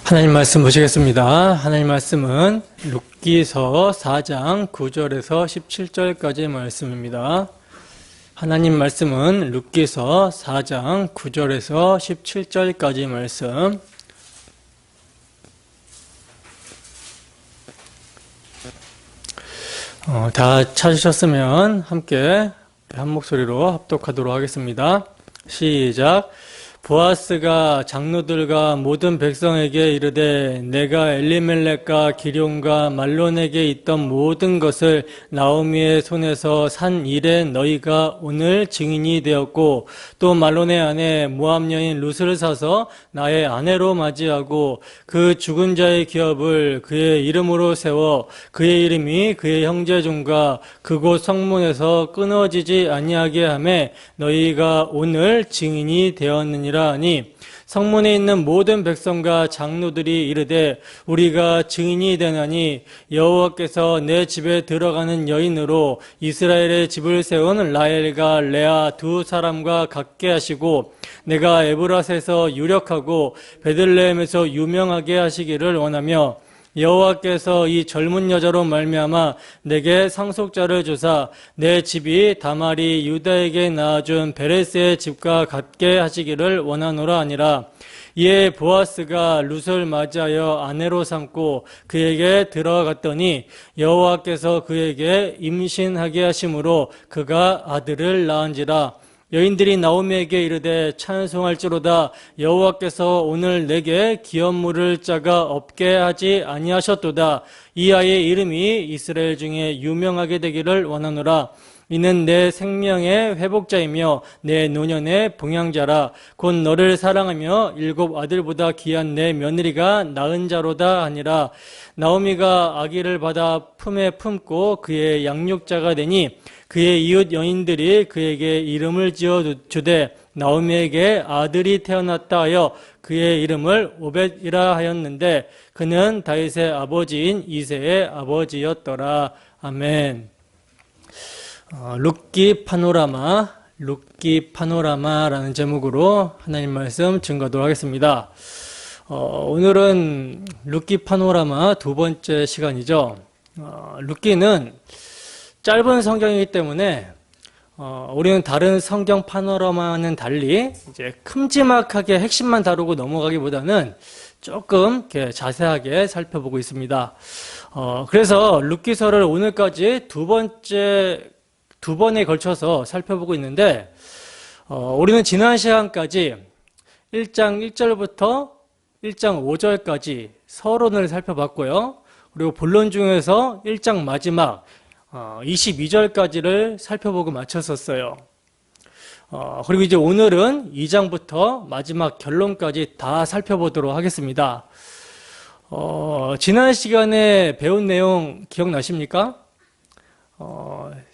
하나님 말씀 보시겠습니다. 하나님 말씀은 룻기서 4장 9절에서 17절까지의 말씀입니다. 하나님 말씀은 룻기서 4장 9절에서 17절까지의 말씀. 다 찾으셨으면 함께 한 목소리로 합독하도록 하겠습니다. 시작. 보아스가 장로들과 모든 백성에게 이르되 내가 엘리멜렉과 기럯과 말론에게 있던 모든 것을 나오미의 손에서 산 일에 너희가 오늘 증인이 되었고 또 말론의 아내 모압 여인 룻을 사서 나의 아내로 맞이하고 그 죽은 자의 기업을 그의 이름으로 세워 그의 이름이 그의 형제중과 그곳 성문에서 끊어지지 아니하게 하매 너희가 오늘 증인이 되었느니라 하니 성문에 있는 모든 백성과 장로들이 이르되 우리가 증인이 되나니 여호와께서 내 집에 들어가는 여인으로 이스라엘의 집을 세운 라헬과 레아 두 사람과 같게 하시고 내가 에브라스에서 유력하고 베들레헴에서 유명하게 하시기를 원하며 여호와께서 이 젊은 여자로 말미암아 내게 상속자를 주사 내 집이 다말이 유다에게 낳아준 베레스의 집과 같게 하시기를 원하노라 하니라. 이에 보아스가 룻을 맞이하여 아내로 삼고 그에게 들어갔더니 여호와께서 그에게 임신하게 하심으로 그가 아들을 낳은지라. 여인들이 나오미에게 이르되 찬송할지로다 여호와께서 오늘 내게 기업 물을 자가 없게 하지 아니하셨도다. 이 아이의 이름이 이스라엘 중에 유명하게 되기를 원하노라. 이는 내 생명의 회복자이며 내 노년의 봉양자라. 곧 너를 사랑하며 7 아들보다 귀한 내 며느리가 낳은 자로다 하니라. 나오미가 아기를 받아 품에 품고 그의 양육자가 되니 그의 이웃 여인들이 그에게 이름을 지어 주되 나오미에게 아들이 태어났다 하여 그의 이름을 오벳이라 하였는데 그는 다윗의 아버지인 이새의 아버지였더라. 아멘. 룻기 파노라마라는 제목으로 하나님 말씀 증거하도록 하겠습니다. 오늘은 룻기 파노라마 두 번째 시간이죠. 룻기는 짧은 성경이기 때문에 우리는 다른 성경 파노라마와는 달리 이제 큼지막하게 핵심만 다루고 넘어가기보다는 조금 이렇게 자세하게 살펴보고 있습니다. 그래서 룻기서를 오늘까지 두 번에 걸쳐서 살펴보고 있는데 우리는 지난 시간까지 1장 1절부터 1장 5절까지 서론을 살펴봤고요. 그리고 본론 중에서 1장 마지막 22절까지를 살펴보고 마쳤었어요. 그리고 이제 오늘은 2장부터 마지막 결론까지 다 살펴보도록 하겠습니다. 지난 시간에 배운 내용 기억나십니까?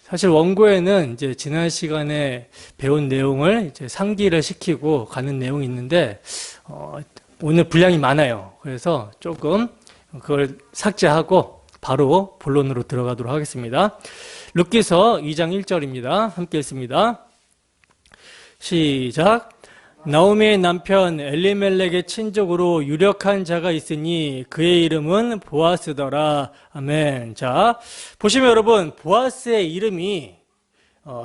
사실 원고에는 이제 지난 시간에 배운 내용을 이제 상기를 시키고 가는 내용이 있는데, 오늘 분량이 많아요. 그래서 조금 그걸 삭제하고 바로 본론으로 들어가도록 하겠습니다. 룻기서 2장 1절입니다. 함께 읽습니다. 시작. 나오미의 남편 엘리멜렉의 친족으로 유력한 자가 있으니 그의 이름은 보아스더라. 아멘. 자, 보시면 여러분, 보아스의 이름이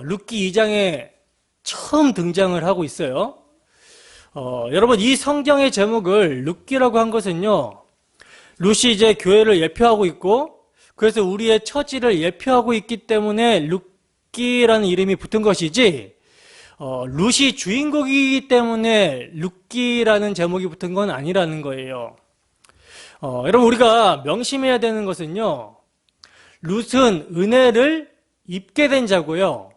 룻기 2장에 처음 등장을 하고 있어요. 여러분, 이 성경의 제목을 룻기라고 한 것은요, 룻이 이제 교회를 예표하고 있고, 그래서 우리의 처지를 예표하고 있기 때문에 룻기라는 이름이 붙은 것이지, 룻이 주인공이기 때문에 룻기라는 제목이 붙은 건 아니라는 거예요. 여러분, 우리가 명심해야 되는 것은요, 룻은 은혜를 입게 된 자고요,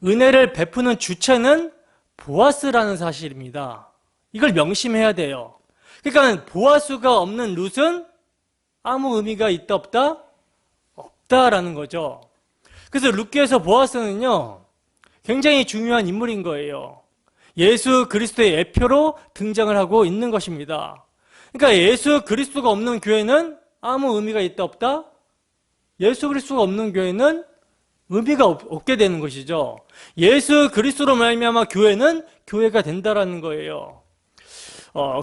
은혜를 베푸는 주체는 보아스라는 사실입니다. 이걸 명심해야 돼요. 그러니까 보아스가 없는 룻은 아무 의미가 있다 없다? 없다라는 거죠. 그래서 룻기에서 보아스는요, 굉장히 중요한 인물인 거예요. 예수 그리스도의 예표로 등장을 하고 있는 것입니다. 그러니까 예수 그리스도가 없는 교회는 아무 의미가 있다 없다? 예수 그리스도가 없는 교회는 의미가 없게 되는 것이죠. 예수 그리스도로 말미암아 교회는 교회가 된다라는 거예요.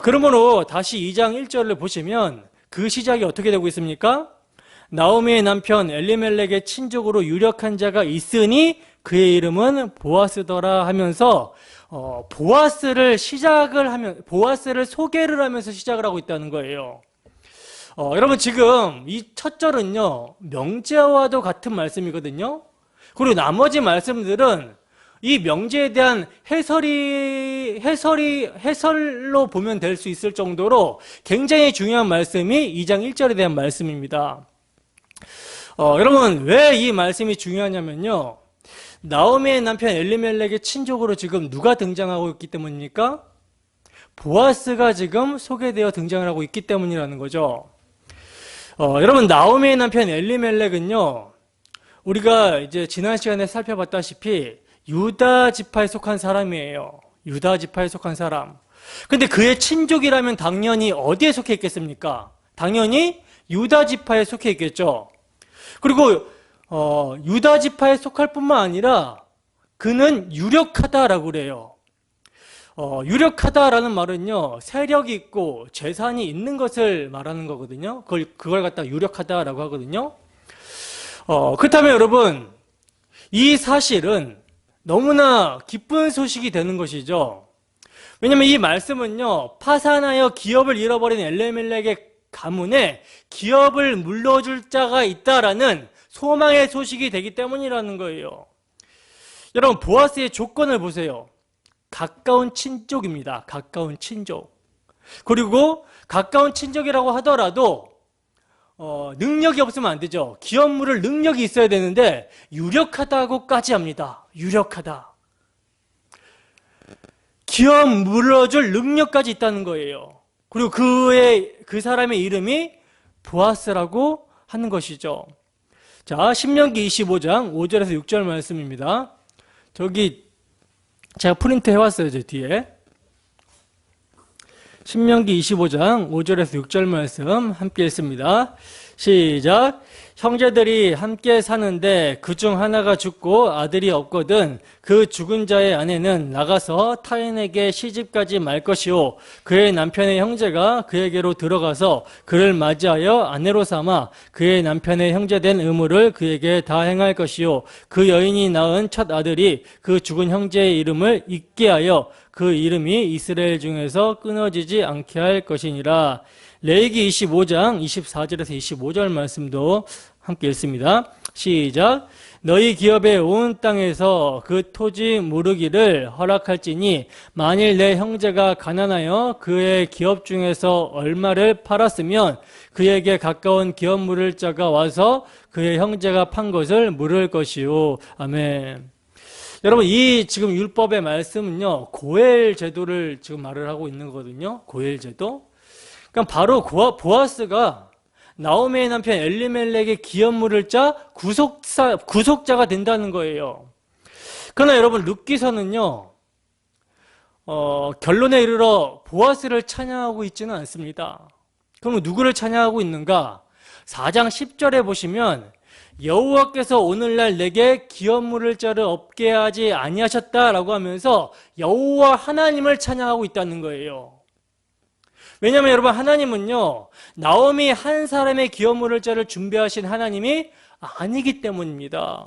그러므로 다시 2장 1절을 보시면 그 시작이 어떻게 되고 있습니까? 나오미의 남편 엘리멜렉의 친족으로 유력한 자가 있으니 그의 이름은 보아스더라 하면서 보아스를 소개를 하면서 시작을 하고 있다는 거예요. 여러분 지금 이 첫 절은요 명제와도 같은 말씀이거든요. 그리고 나머지 말씀들은 이 명제에 대한 해설로 보면 될 수 있을 정도로 굉장히 중요한 말씀이 2장 1절에 대한 말씀입니다. 여러분 왜 이 말씀이 중요하냐면요, 나오미의 남편 엘리멜렉의 친족으로 지금 누가 등장하고 있기 때문입니까? 보아스가 지금 소개되어 등장을 하고 있기 때문이라는 거죠. 여러분 나오미의 남편 엘리멜렉은요, 우리가 이제 지난 시간에 살펴봤다시피 유다 지파에 속한 사람이에요. 유다 지파에 속한 사람. 근데 그의 친족이라면 당연히 어디에 속해 있겠습니까? 당연히 유다 지파에 속해 있겠죠. 그리고 유다 지파에 속할 뿐만 아니라 그는 유력하다라고 그래요. 유력하다라는 말은요, 세력이 있고 재산이 있는 것을 말하는 거거든요. 그걸 갖다 유력하다라고 하거든요. 그렇다면 여러분, 이 사실은 너무나 기쁜 소식이 되는 것이죠. 왜냐하면 이 말씀은요, 파산하여 기업을 잃어버린 엘리멜렉의 가문에 기업을 물려줄 자가 있다라는 소망의 소식이 되기 때문이라는 거예요. 여러분 보아스의 조건을 보세요. 가까운 친족입니다. 가까운 친족. 그리고 가까운 친족이라고 하더라도 능력이 없으면 안 되죠. 기업 물을 능력이 있어야 되는데 유력하다고까지 합니다. 유력하다. 기업 물어줄 능력까지 있다는 거예요. 그리고 그 사람의 이름이 보아스라고 하는 것이죠. 자, 신명기 25장 5절에서 6절 말씀입니다. 저기 제가 프린트 해왔어요. 제 뒤에. 신명기 25장 5절에서 6절 말씀 함께 읽습니다. 시작. 형제들이 함께 사는데 그중 하나가 죽고 아들이 없거든 그 죽은 자의 아내는 나가서 타인에게 시집가지 말 것이요 그의 남편의 형제가 그에게로 들어가서 그를 맞이하여 아내로 삼아 그의 남편의 형제된 의무를 그에게 다 행할 것이요 그 여인이 낳은 첫 아들이 그 죽은 형제의 이름을 잊게 하여 그 이름이 이스라엘 중에서 끊어지지 않게 할 것이니라. 레위기 25장 24절에서 25절 말씀도 함께 읽습니다. 시작. 너희 기업의 온 땅에서 그 토지 무르기를 허락할지니 만일 내 형제가 가난하여 그의 기업 중에서 얼마를 팔았으면 그에게 가까운 기업 물을 자가 와서 그의 형제가 판 것을 물을 것이요. 아멘. 여러분 이 지금 율법의 말씀은요 고엘 제도를 지금 말을 하고 있는 거거든요. 고엘 제도. 그러니까 바로 보아스가 나오미의 남편 엘리멜렉의 기업 물을 자 구속자가 된다는 거예요. 그러나 여러분 룻기서는요 결론에 이르러 보아스를 찬양하고 있지는 않습니다. 그러면 누구를 찬양하고 있는가? 4장 10절에 보시면 여호와께서 오늘날 내게 기업 물을 자를 없게 하지 아니하셨다라고 하면서 여호와 하나님을 찬양하고 있다는 거예요. 왜냐하면 여러분 하나님은요 나오미 한 사람의 기업 물을 자를 준비하신 하나님이 아니기 때문입니다.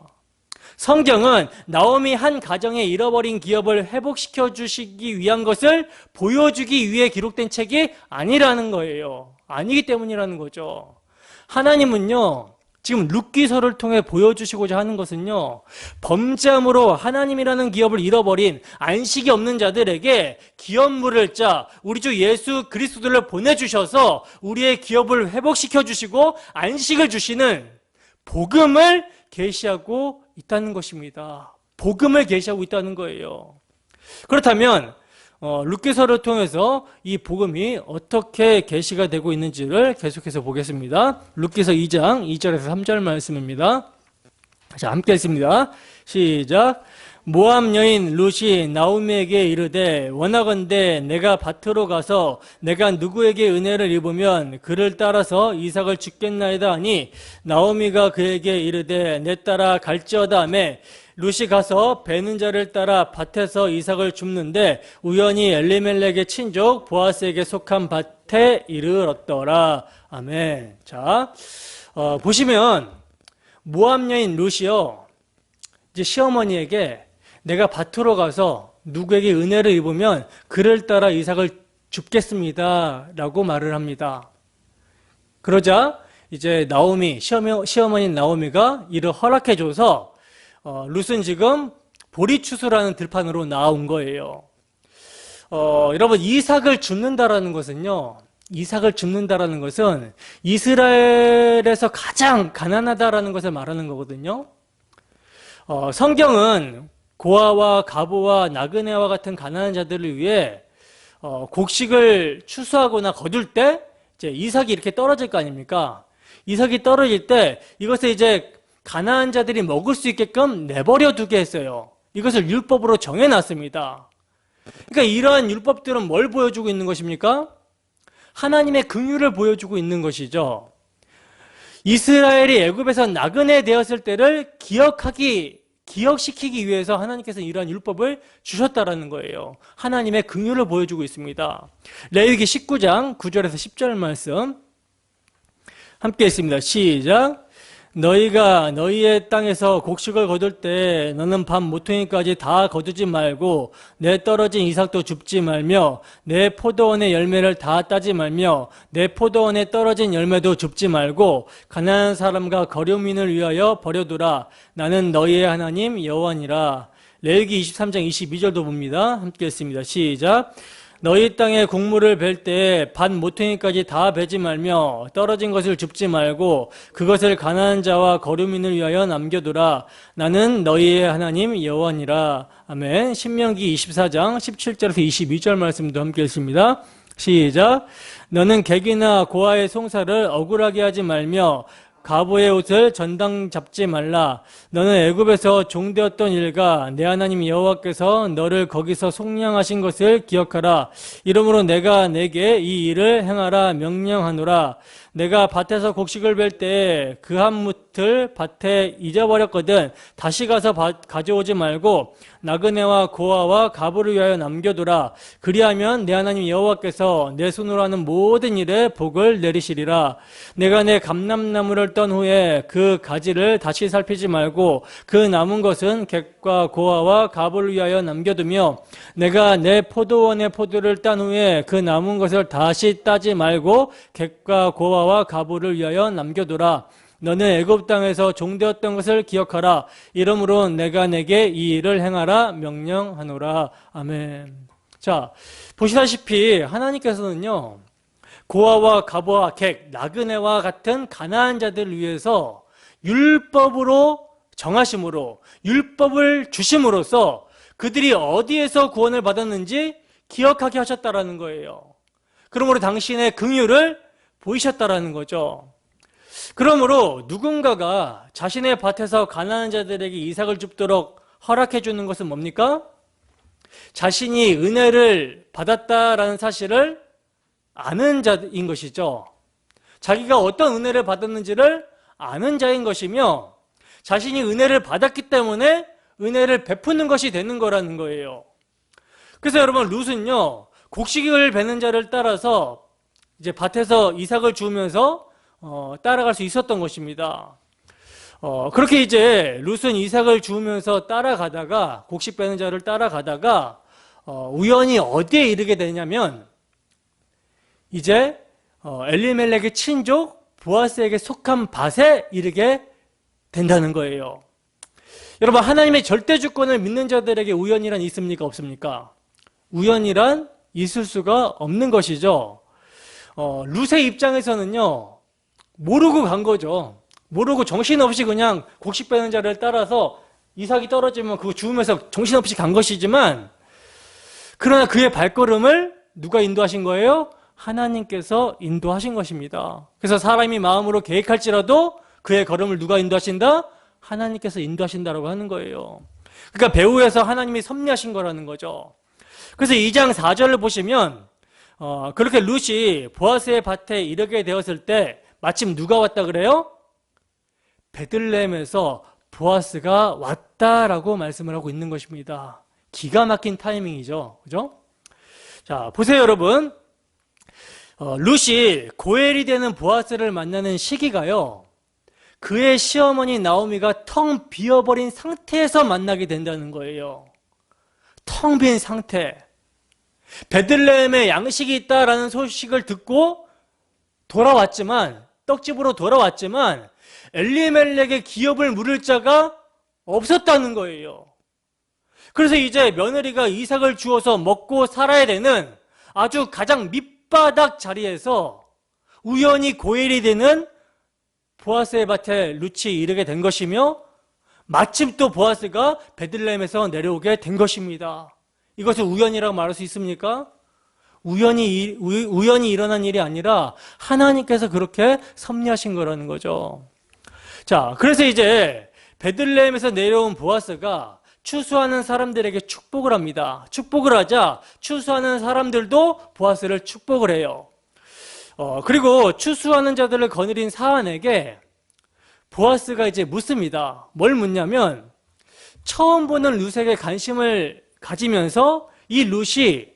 성경은 나오미 한 가정의 잃어버린 기업을 회복시켜 주시기 위한 것을 보여주기 위해 기록된 책이 아니라는 거예요. 아니기 때문이라는 거죠. 하나님은요 지금 룻기서를 통해 보여주시고자 하는 것은요 범죄함으로 하나님이라는 기업을 잃어버린 안식이 없는 자들에게 기업 물을 자 우리 주 예수 그리스도를 보내주셔서 우리의 기업을 회복시켜 주시고 안식을 주시는 복음을 계시하고 있다는 것입니다. 복음을 계시하고 있다는 거예요. 그렇다면 룻기서를 통해서 이 복음이 어떻게 계시가 되고 있는지를 계속해서 보겠습니다. 룻기서 2장 2절에서 3절 말씀입니다. 자, 함께 읽습니다. 시작. 모압 여인 룻이 나오미에게 이르되 원하건대 내가 밭으로 가서 내가 누구에게 은혜를 입으면 그를 따라서 이삭을 죽겠나이다 하니 나오미가 그에게 이르되 내 따라 갈지어다 하매 룻이 가서 베는 자를 따라 밭에서 이삭을 줍는데 우연히 엘리멜렉의 친족 보아스에게 속한 밭에 이르렀더라. 아멘. 자, 보시면 모압 여인 룻이요, 이제 시어머니에게 내가 밭으로 가서 누구에게 은혜를 입으면 그를 따라 이삭을 줍겠습니다 라고 말을 합니다. 그러자 이제 나오미, 시어머니인 나오미가 이를 허락해줘서 룻은 지금 보리추수라는 들판으로 나온 거예요. 여러분, 이삭을 줍는다라는 것은요, 이삭을 줍는다라는 것은 이스라엘에서 가장 가난하다라는 것을 말하는 거거든요. 성경은 고아와 가보와 나그네와 같은 가난한 자들을 위해 곡식을 추수하거나 거둘 때 이제 이삭이 이렇게 떨어질 거 아닙니까? 이삭이 떨어질 때 이것을 이제 가난한 자들이 먹을 수 있게끔 내버려 두게 했어요. 이것을 율법으로 정해놨습니다. 그러니까 이러한 율법들은 뭘 보여주고 있는 것입니까? 하나님의 긍휼을 보여주고 있는 것이죠. 이스라엘이 애굽에서 나그네 되었을 때를 기억시키기 위해서 하나님께서 이러한 율법을 주셨다라는 거예요. 하나님의 긍휼을 보여주고 있습니다. 레위기 19장 9절에서 10절 말씀 함께 있습니다. 시작. 너희가 너희의 땅에서 곡식을 거둘 때 너는 밥 모퉁이까지 다 거두지 말고 내 떨어진 이삭도 줍지 말며 내 포도원의 열매를 다 따지 말며 내 포도원에 떨어진 열매도 줍지 말고 가난한 사람과 거류민을 위하여 버려두라. 나는 너희의 하나님 여호와니라. 레위기 23장 22절도 봅니다. 함께 읽습니다. 시작. 너희 땅에 곡물을 벨 때 밭 모퉁이까지 다 베지 말며 떨어진 것을 줍지 말고 그것을 가난한 자와 거류민을 위하여 남겨두라. 나는 너희의 하나님 여호와니라. 아멘. 신명기 24장 17절에서 22절 말씀도 함께 읽습니다. 시작. 너는 객이나 고아의 송사를 억울하게 하지 말며 가보의 옷을 전당 잡지 말라. 너는 애굽에서 종되었던 일과 내 하나님 여호와께서 너를 거기서 속량하신 것을 기억하라. 이러므로 내가 내게 이 일을 행하라 명령하노라. 내가 밭에서 곡식을 벨 때 그 한 뭇을 밭에 잊어버렸거든 다시 가서 가져오지 말고 나그네와 고아와 가부를 위하여 남겨두라. 그리하면 내 하나님 여호와께서 내 손으로 하는 모든 일에 복을 내리시리라. 내가 내 감람나무를 떤 후에 그 가지를 다시 살피지 말고 그 남은 것은 객과 고아와 가부를 위하여 남겨두며 내가 내 포도원의 포도를 딴 후에 그 남은 것을 다시 따지 말고 객과 고아와 가부를 위하여 남겨두라. 너는 애굽 땅에서 종되었던 것을 기억하라. 이러므로 내가 내게 이 일을 행하라 명령하노라. 아멘. 자, 보시다시피 하나님께서는요, 고아와 가부와 객, 나그네와 같은 가난한 자들을 위해서 율법으로 정하심으로, 율법을 주심으로써 그들이 어디에서 구원을 받았는지 기억하게 하셨다라는 거예요. 그러므로 당신의 긍휼을 보이셨다라는 거죠. 그러므로 누군가가 자신의 밭에서 가난한 자들에게 이삭을 줍도록 허락해 주는 것은 뭡니까? 자신이 은혜를 받았다라는 사실을 아는 자인 것이죠. 자기가 어떤 은혜를 받았는지를 아는 자인 것이며 자신이 은혜를 받았기 때문에 은혜를 베푸는 것이 되는 거라는 거예요. 그래서 여러분, 룻은요, 곡식을 베는 자를 따라서 이제 밭에서 이삭을 주우면서 따라갈 수 있었던 것입니다. 그렇게 이제 룻은 이삭을 주우면서 따라가다가, 곡식 베는 자를 따라가다가 우연히 어디에 이르게 되냐면 이제 엘리멜렉의 친족 보아스에게 속한 밭에 이르게 된다는 거예요. 여러분, 하나님의 절대 주권을 믿는 자들에게 우연이란 있습니까? 없습니까? 우연이란 있을 수가 없는 것이죠. 룻의 입장에서는요, 모르고 간 거죠. 모르고 정신없이 그냥 곡식 베는 자를 따라서 이삭이 떨어지면 그거 주우면서 정신없이 간 것이지만, 그러나 그의 발걸음을 누가 인도하신 거예요? 하나님께서 인도하신 것입니다. 그래서 사람이 마음으로 계획할지라도 그의 걸음을 누가 인도하신다? 하나님께서 인도하신다라고 하는 거예요. 그러니까 배후에서 하나님이 섭리하신 거라는 거죠. 그래서 2장 4절을 보시면 그렇게 룻이 보아스의 밭에 이르게 되었을 때 마침 누가 왔다 그래요? 베들레헴에서 보아스가 왔다라고 말씀을 하고 있는 것입니다. 기가 막힌 타이밍이죠. 그죠? 자, 보세요, 여러분. 룻이 고엘이 되는 보아스를 만나는 시기가요, 그의 시어머니 나오미가 텅 비어버린 상태에서 만나게 된다는 거예요. 텅 빈 상태. 베들레헴에 양식이 있다라는 소식을 듣고 돌아왔지만, 떡집으로 돌아왔지만 엘리멜렉의 기업을 물을 자가 없었다는 거예요. 그래서 이제 며느리가 이삭을 주어서 먹고 살아야 되는 아주 가장 밑바닥 자리에서 우연히 고엘이 되는 보아스의 밭에 룻이 이르게 된 것이며, 마침 또 보아스가 베들레헴에서 내려오게 된 것입니다. 이것을 우연이라고 말할 수 있습니까? 우연히 일어난 일이 아니라 하나님께서 그렇게 섭리하신 거라는 거죠. 자, 그래서 이제 베들레헴에서 내려온 보아스가 추수하는 사람들에게 축복을 합니다. 축복을 하자 추수하는 사람들도 보아스를 축복을 해요. 그리고 추수하는 자들을 거느린 사환에게 보아스가 이제 묻습니다. 뭘 묻냐면, 처음 보는 룻에게 관심을 가지면서 이 룻이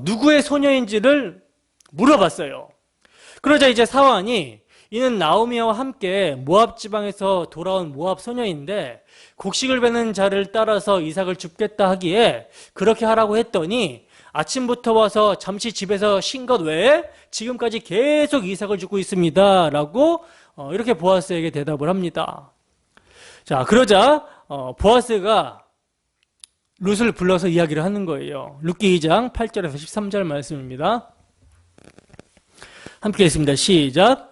누구의 소녀인지를 물어봤어요. 그러자 이제 사환이, 이는 나오미와 함께 모압 지방에서 돌아온 모압 소녀인데 곡식을 베는 자를 따라서 이삭을 줍겠다 하기에 그렇게 하라고 했더니 아침부터 와서 잠시 집에서 쉰 것 외에 지금까지 계속 이삭을 줍고 있습니다 라고 이렇게 보아스에게 대답을 합니다. 자, 그러자 보아스가 룻을 불러서 이야기를 하는 거예요. 룻기 2장 8절에서 13절 말씀입니다. 함께 읽습니다. 시작.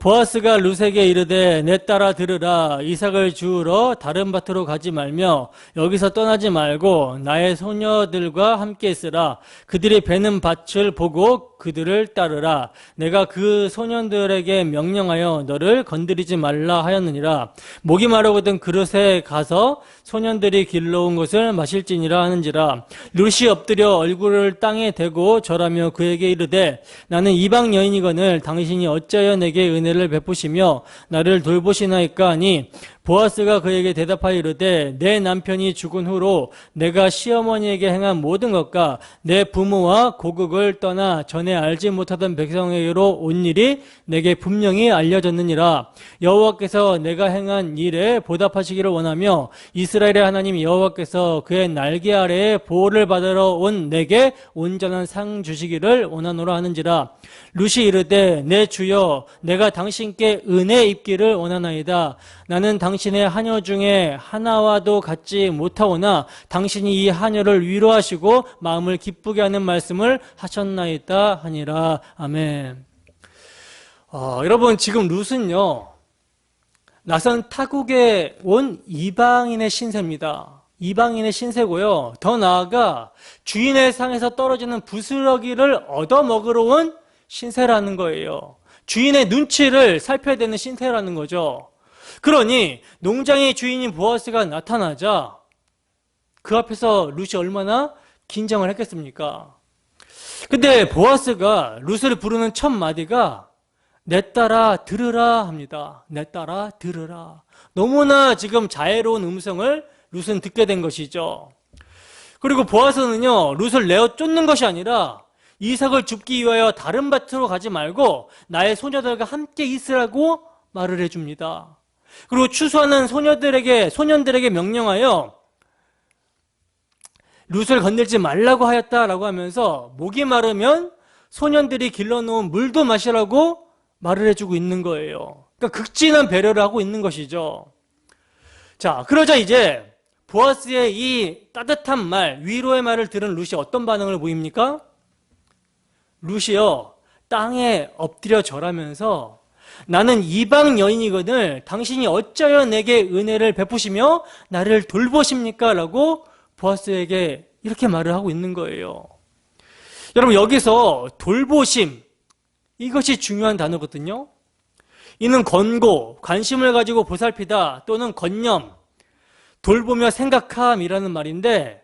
보아스가 룻에게 이르되 내 딸아 들으라. 이삭을 주우러 다른 밭으로 가지 말며 여기서 떠나지 말고 나의 소녀들과 함께 있으라. 그들이 베는 밭을 보고 그들을 따르라. 내가 그 소년들에게 명령하여 너를 건드리지 말라 하였느니라. 목이 마르거든 그릇에 가서 소년들이 길러온 것을 마실지니라 하는지라. 룻이 엎드려 얼굴을 땅에 대고 절하며 그에게 이르되 나는 이방 여인이거늘 당신이 어찌하여 내게 은혜를 베푸시며 나를 돌보시나이까 하니, 보아스가 그에게 대답하여 이르되 내 남편이 죽은 후로 내가 시어머니에게 행한 모든 것과 내 부모와 고국을 떠나 전에 알지 못하던 백성에게로 온 일이 내게 분명히 알려졌느니라. 여호와께서 내가 행한 일에 보답하시기를 원하며 이스라엘의 하나님 여호와께서 그의 날개 아래에 보호를 받으러 온 내게 온전한 상 주시기를 원하노라 하는지라. 룻이 이르되 내 주여 내가 당신께 은혜 입기를 원하나이다. 나는 당신의 하녀 중에 하나와도 같지 못하오나 당신이 이 하녀를 위로하시고 마음을 기쁘게 하는 말씀을 하셨나이다 하니라. 아멘. 여러분, 지금 룻은요, 낯선 타국에 온 이방인의 신세입니다. 이방인의 신세고요, 더 나아가 주인의 상에서 떨어지는 부스러기를 얻어먹으러 온 신세라는 거예요. 주인의 눈치를 살펴야 되는 신세라는 거죠. 그러니 농장의 주인인 보아스가 나타나자 그 앞에서 룻이 얼마나 긴장을 했겠습니까? 근데 보아스가 룻을 부르는 첫 마디가 내 딸아 들으라 합니다. 내 딸아 들으라. 너무나 지금 자애로운 음성을 룻은 듣게 된 것이죠. 그리고 보아스는요, 룻을 내어 쫓는 것이 아니라 이삭을 줍기 위하여 다른 밭으로 가지 말고 나의 소녀들과 함께 있으라고 말을 해줍니다. 그리고 추수하는 소년들에게 명령하여 룻을 건들지 말라고 하였다라고 하면서 목이 마르면 소년들이 길러놓은 물도 마시라고 말을 해주고 있는 거예요. 그러니까 극진한 배려를 하고 있는 것이죠. 자, 그러자 이제 보아스의 이 따뜻한 말, 위로의 말을 들은 룻이 어떤 반응을 보입니까? 룻이요, 땅에 엎드려 절하면서 나는 이방 여인이거늘 당신이 어찌하여 내게 은혜를 베푸시며 나를 돌보십니까? 라고 보아스에게 이렇게 말을 하고 있는 거예요. 여러분, 여기서 돌보심, 이것이 중요한 단어거든요. 이는 권고, 관심을 가지고 보살피다 또는 건념, 돌보며 생각함이라는 말인데,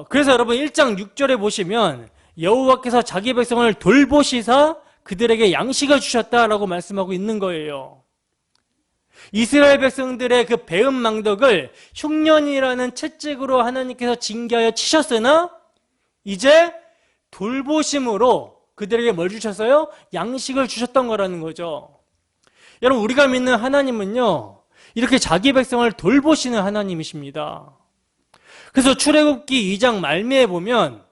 그래서 여러분 1장 6절에 보시면 여호와께서 자기 백성을 돌보시사 그들에게 양식을 주셨다라고 말씀하고 있는 거예요. 이스라엘 백성들의 그 배은망덕을 흉년이라는 채찍으로 하나님께서 징계하여 치셨으나 이제 돌보심으로 그들에게 뭘 주셨어요? 양식을 주셨던 거라는 거죠. 여러분, 우리가 믿는 하나님은요, 이렇게 자기 백성을 돌보시는 하나님이십니다. 그래서 출애굽기 2장 말미에 보면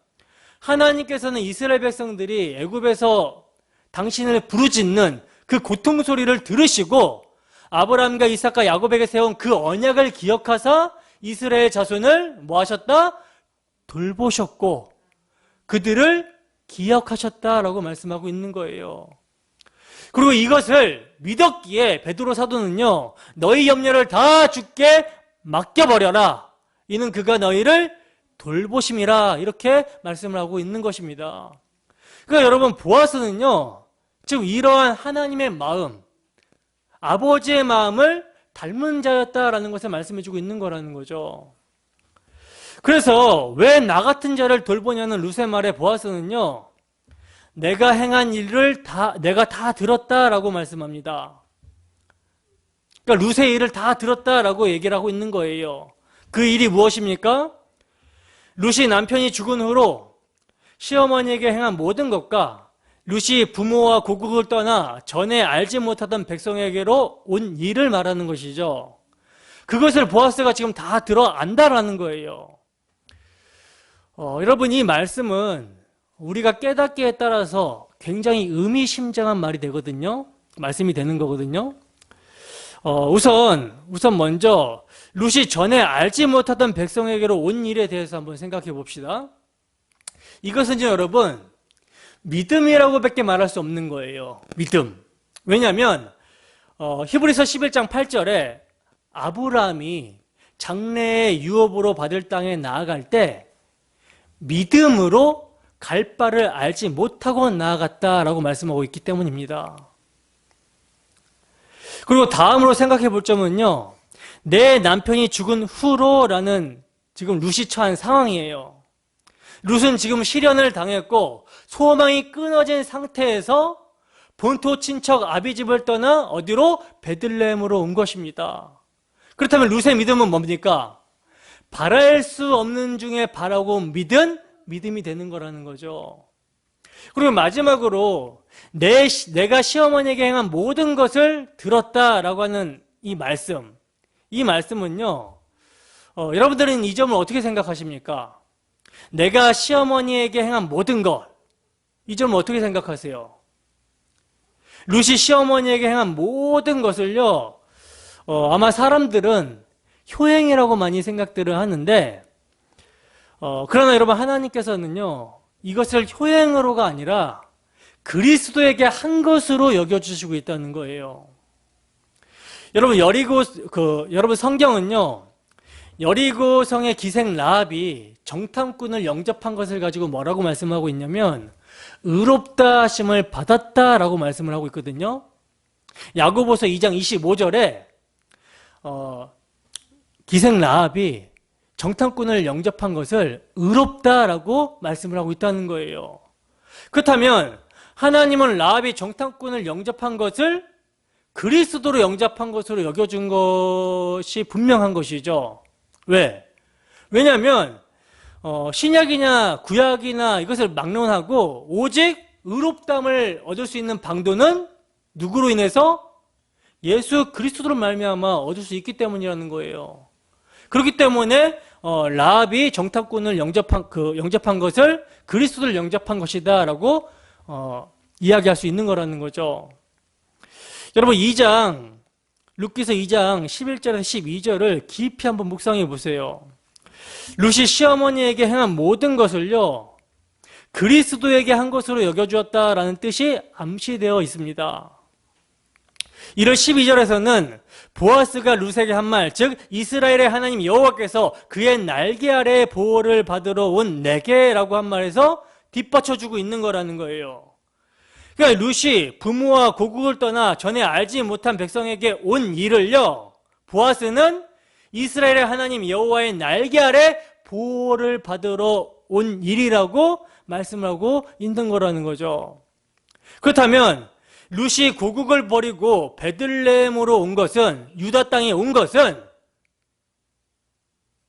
하나님께서는 이스라엘 백성들이 애굽에서 당신을 부르짖는 그 고통 소리를 들으시고 아브라함과 이삭과 야곱에게 세운 그 언약을 기억하사 이스라엘 자손을 뭐 하셨다? 돌보셨고 그들을 기억하셨다라고 말씀하고 있는 거예요. 그리고 이것을 믿었기에 베드로 사도는요, 너희 염려를 다 주께 맡겨버려라. 이는 그가 너희를 돌보심이라, 이렇게 말씀을 하고 있는 것입니다. 그러니까 여러분, 보아스는요, 지금 이러한 하나님의 마음, 아버지의 마음을 닮은 자였다라는 것을 말씀해주고 있는 거라는 거죠. 그래서 왜 나 같은 자를 돌보냐는 룻의 말에 보아스는요, 내가 행한 일을 내가 다 들었다라고 말씀합니다. 그러니까 룻의 일을 다 들었다라고 얘기를 하고 있는 거예요. 그 일이 무엇입니까? 룻이 남편이 죽은 후로 시어머니에게 행한 모든 것과 룻이 부모와 고국을 떠나 전에 알지 못하던 백성에게로 온 일을 말하는 것이죠. 그것을 보아스가 지금 다 들어 안다라는 거예요. 여러분, 이 말씀은 우리가 깨닫기에 따라서 굉장히 의미심장한 말이 되거든요. 말씀이 되는 거거든요. 우선 먼저 룻이 전에 알지 못하던 백성에게로 온 일에 대해서 한번 생각해 봅시다. 이것은 여러분, 믿음이라고밖에 말할 수 없는 거예요. 믿음. 왜냐하면 히브리서 11장 8절에 아브라함이 장래의 유업으로 받을 땅에 나아갈 때 믿음으로 갈 바를 알지 못하고 나아갔다라고 말씀하고 있기 때문입니다. 그리고 다음으로 생각해 볼 점은요, 내 남편이 죽은 후로라는 지금 룻이 처한 상황이에요. 룻은 지금 시련을 당했고 소망이 끊어진 상태에서 본토 친척 아비집을 떠나 어디로? 베들레헴으로 온 것입니다. 그렇다면 룻의 믿음은 뭡니까? 바랄 수 없는 중에 바라고 믿은 믿음이 되는 거라는 거죠. 그리고 마지막으로 내가 시어머니에게 행한 모든 것을 들었다라고 하는 이 말씀은요, 여러분들은 이 점을 어떻게 생각하십니까? 내가 시어머니에게 행한 모든 것, 이 점을 어떻게 생각하세요? 룻이 시어머니에게 행한 모든 것을요, 아마 사람들은 효행이라고 많이 생각들을 하는데, 그러나 여러분, 하나님께서는요, 이것을 효행으로가 아니라 그리스도에게 한 것으로 여겨주시고 있다는 거예요. 여러분, 여러분 성경은요, 여리고성의 기생 라합이 정탐꾼을 영접한 것을 가지고 뭐라고 말씀하고 있냐면, 의롭다 하심을 받았다라고 말씀을 하고 있거든요. 야고보서 2장 25절에 기생 라합이 정탐꾼을 영접한 것을 의롭다라고 말씀을 하고 있다는 거예요. 그렇다면 하나님은 라합이 정탐꾼을 영접한 것을 그리스도로 영접한 것으로 여겨준 것이 분명한 것이죠. 왜? 왜냐하면 신약이냐 구약이나 이것을 막론하고 오직 의롭다함을 얻을 수 있는 방도는 누구로 인해서? 예수 그리스도로 말미암아 얻을 수 있기 때문이라는 거예요. 그렇기 때문에 라합이 정탐꾼을 영접한 것을 그리스도를 영접한 것이다라고 이야기할 수 있는 거라는 거죠. 여러분, 룻기서 2장 11절에서 12절을 깊이 한번 묵상해 보세요. 룻이 시어머니에게 행한 모든 것을요, 그리스도에게 한 것으로 여겨주었다라는 뜻이 암시되어 있습니다. 1월 12절에서는 보아스가 룻에게 한 말, 즉 이스라엘의 하나님 여호와께서 그의 날개 아래 보호를 받으러 온 내게라고 한 말에서 뒷받쳐주고 있는 거라는 거예요. 그러니까 룻이 부모와 고국을 떠나 전에 알지 못한 백성에게 온 일을요, 보아스는 이스라엘의 하나님 여호와의 날개 아래 보호를 받으러 온 일이라고 말씀을 하고 있는 거라는 거죠. 그렇다면 룻이 고국을 버리고 베들레헴으로 온 것은, 유다 땅에 온 것은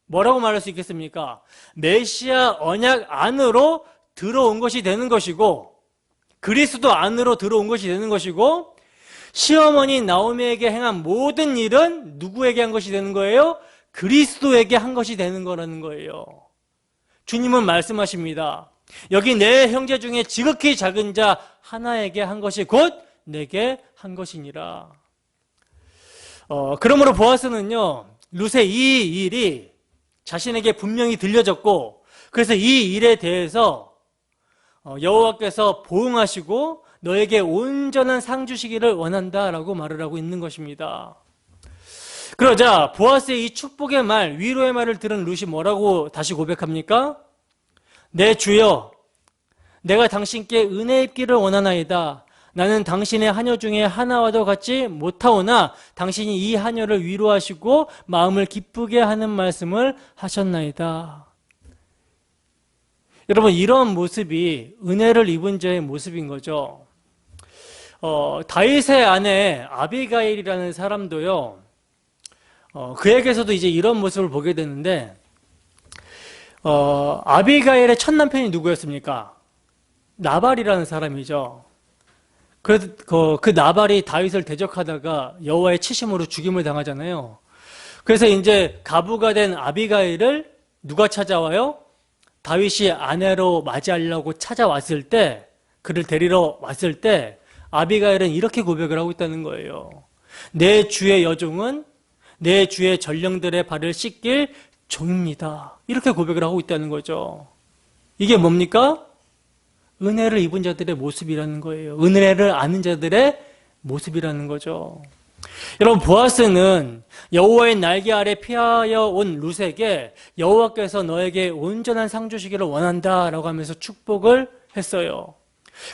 뭐라고 말할 수 있겠습니까? 메시아 언약 안으로 들어온 것이 되는 것이고, 그리스도 안으로 들어온 것이 되는 것이고, 시어머니 나오미에게 행한 모든 일은 누구에게 한 것이 되는 거예요? 그리스도에게 한 것이 되는 거라는 거예요. 주님은 말씀하십니다. 여기 내 형제 중에 지극히 작은 자 하나에게 한 것이 곧 내게 한 것이니라. 그러므로 보아스는요, 룻의 이 일이 자신에게 분명히 들려졌고, 그래서 이 일에 대해서 여호와께서 보응하시고 너에게 온전한 상 주시기를 원한다라고 말을 하고 있는 것입니다. 그러자 보아스의 이 축복의 말, 위로의 말을 들은 룻이 뭐라고 다시 고백합니까? 내 주여, 내가 당신께 은혜 입기를 원하나이다. 나는 당신의 하녀 중에 하나와도 같지 못하오나 당신이 이 하녀를 위로하시고 마음을 기쁘게 하는 말씀을 하셨나이다. 여러분, 이런 모습이 은혜를 입은 자의 모습인 거죠. 다윗의 아내 아비가일이라는 사람도요, 그에게서도 이제 이런 모습을 보게 되는데, 아비가일의 첫 남편이 누구였습니까? 나발이라는 사람이죠. 그 나발이 다윗을 대적하다가 여호와의 치심으로 죽임을 당하잖아요. 그래서 이제 가부가 된 아비가일을 누가 찾아와요? 다윗이 아내로 맞이하려고 찾아왔을 때, 그를 데리러 왔을 때 아비가일은 이렇게 고백을 하고 있다는 거예요. 내 주의 여종은 내 주의 전령들의 발을 씻길 종입니다. 이렇게 고백을 하고 있다는 거죠. 이게 뭡니까? 은혜를 입은 자들의 모습이라는 거예요. 은혜를 아는 자들의 모습이라는 거죠. 여러분, 보아스는 여호와의 날개 아래 피하여 온 룻에게 여호와께서 너에게 온전한 상 주시기를 원한다라고 하면서 축복을 했어요.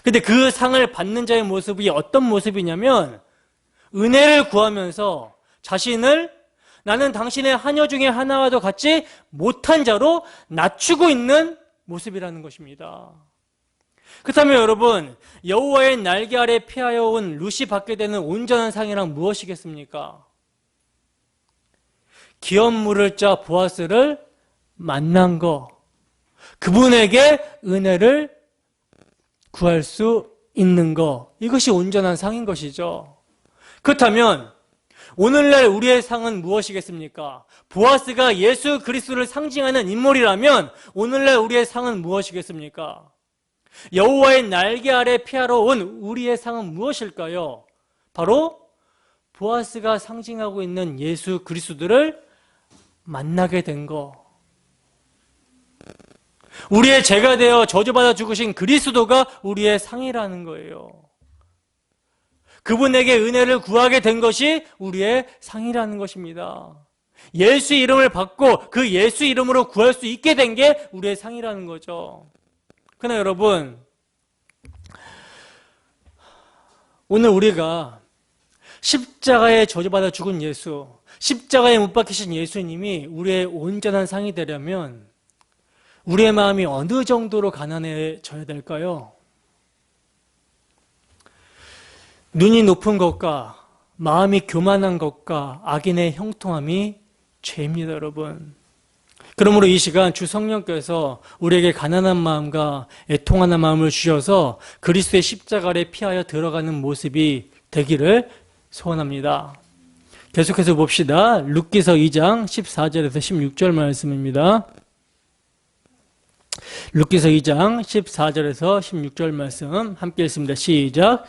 근데 그 상을 받는 자의 모습이 어떤 모습이냐면, 은혜를 구하면서 자신을 나는 당신의 하녀 중에 하나와도 같지 못한 자로 낮추고 있는 모습이라는 것입니다. 그렇다면 여러분, 여호와의 날개 아래 피하여 온 룻이 받게 되는 온전한 상이란 무엇이겠습니까? 기업 물을 자 보아스를 만난 거, 그분에게 은혜를 구할 수 있는 거, 이것이 온전한 상인 것이죠. 그렇다면 오늘날 우리의 상은 무엇이겠습니까? 보아스가 예수 그리스도를 상징하는 인물이라면 오늘날 우리의 상은 무엇이겠습니까? 여호와의 날개 아래 피하러 온 우리의 상은 무엇일까요? 바로 보아스가 상징하고 있는 예수 그리스도를 만나게 된 거. 우리의 죄가 되어 저주받아 죽으신 그리스도가 우리의 상이라는 거예요. 그분에게 은혜를 구하게 된 것이 우리의 상이라는 것입니다. 예수 이름을 받고 그 예수 이름으로 구할 수 있게 된 게 우리의 상이라는 거죠. 그러나 여러분, 오늘 우리가 십자가에 저주받아 죽은 예수, 십자가에 못 박히신 예수님이 우리의 온전한 상이 되려면 우리의 마음이 어느 정도로 가난해져야 될까요? 눈이 높은 것과 마음이 교만한 것과 악인의 형통함이 죄입니다, 여러분. 그러므로 이 시간 주 성령께서 우리에게 가난한 마음과 애통하는 마음을 주셔서 그리스도의 십자가 아래 피하여 들어가는 모습이 되기를 소원합니다. 계속해서 봅시다. 룻기서 2장 14절에서 16절 말씀입니다. 룻기서 2장 14절에서 16절 말씀 함께 읽습니다. 시작.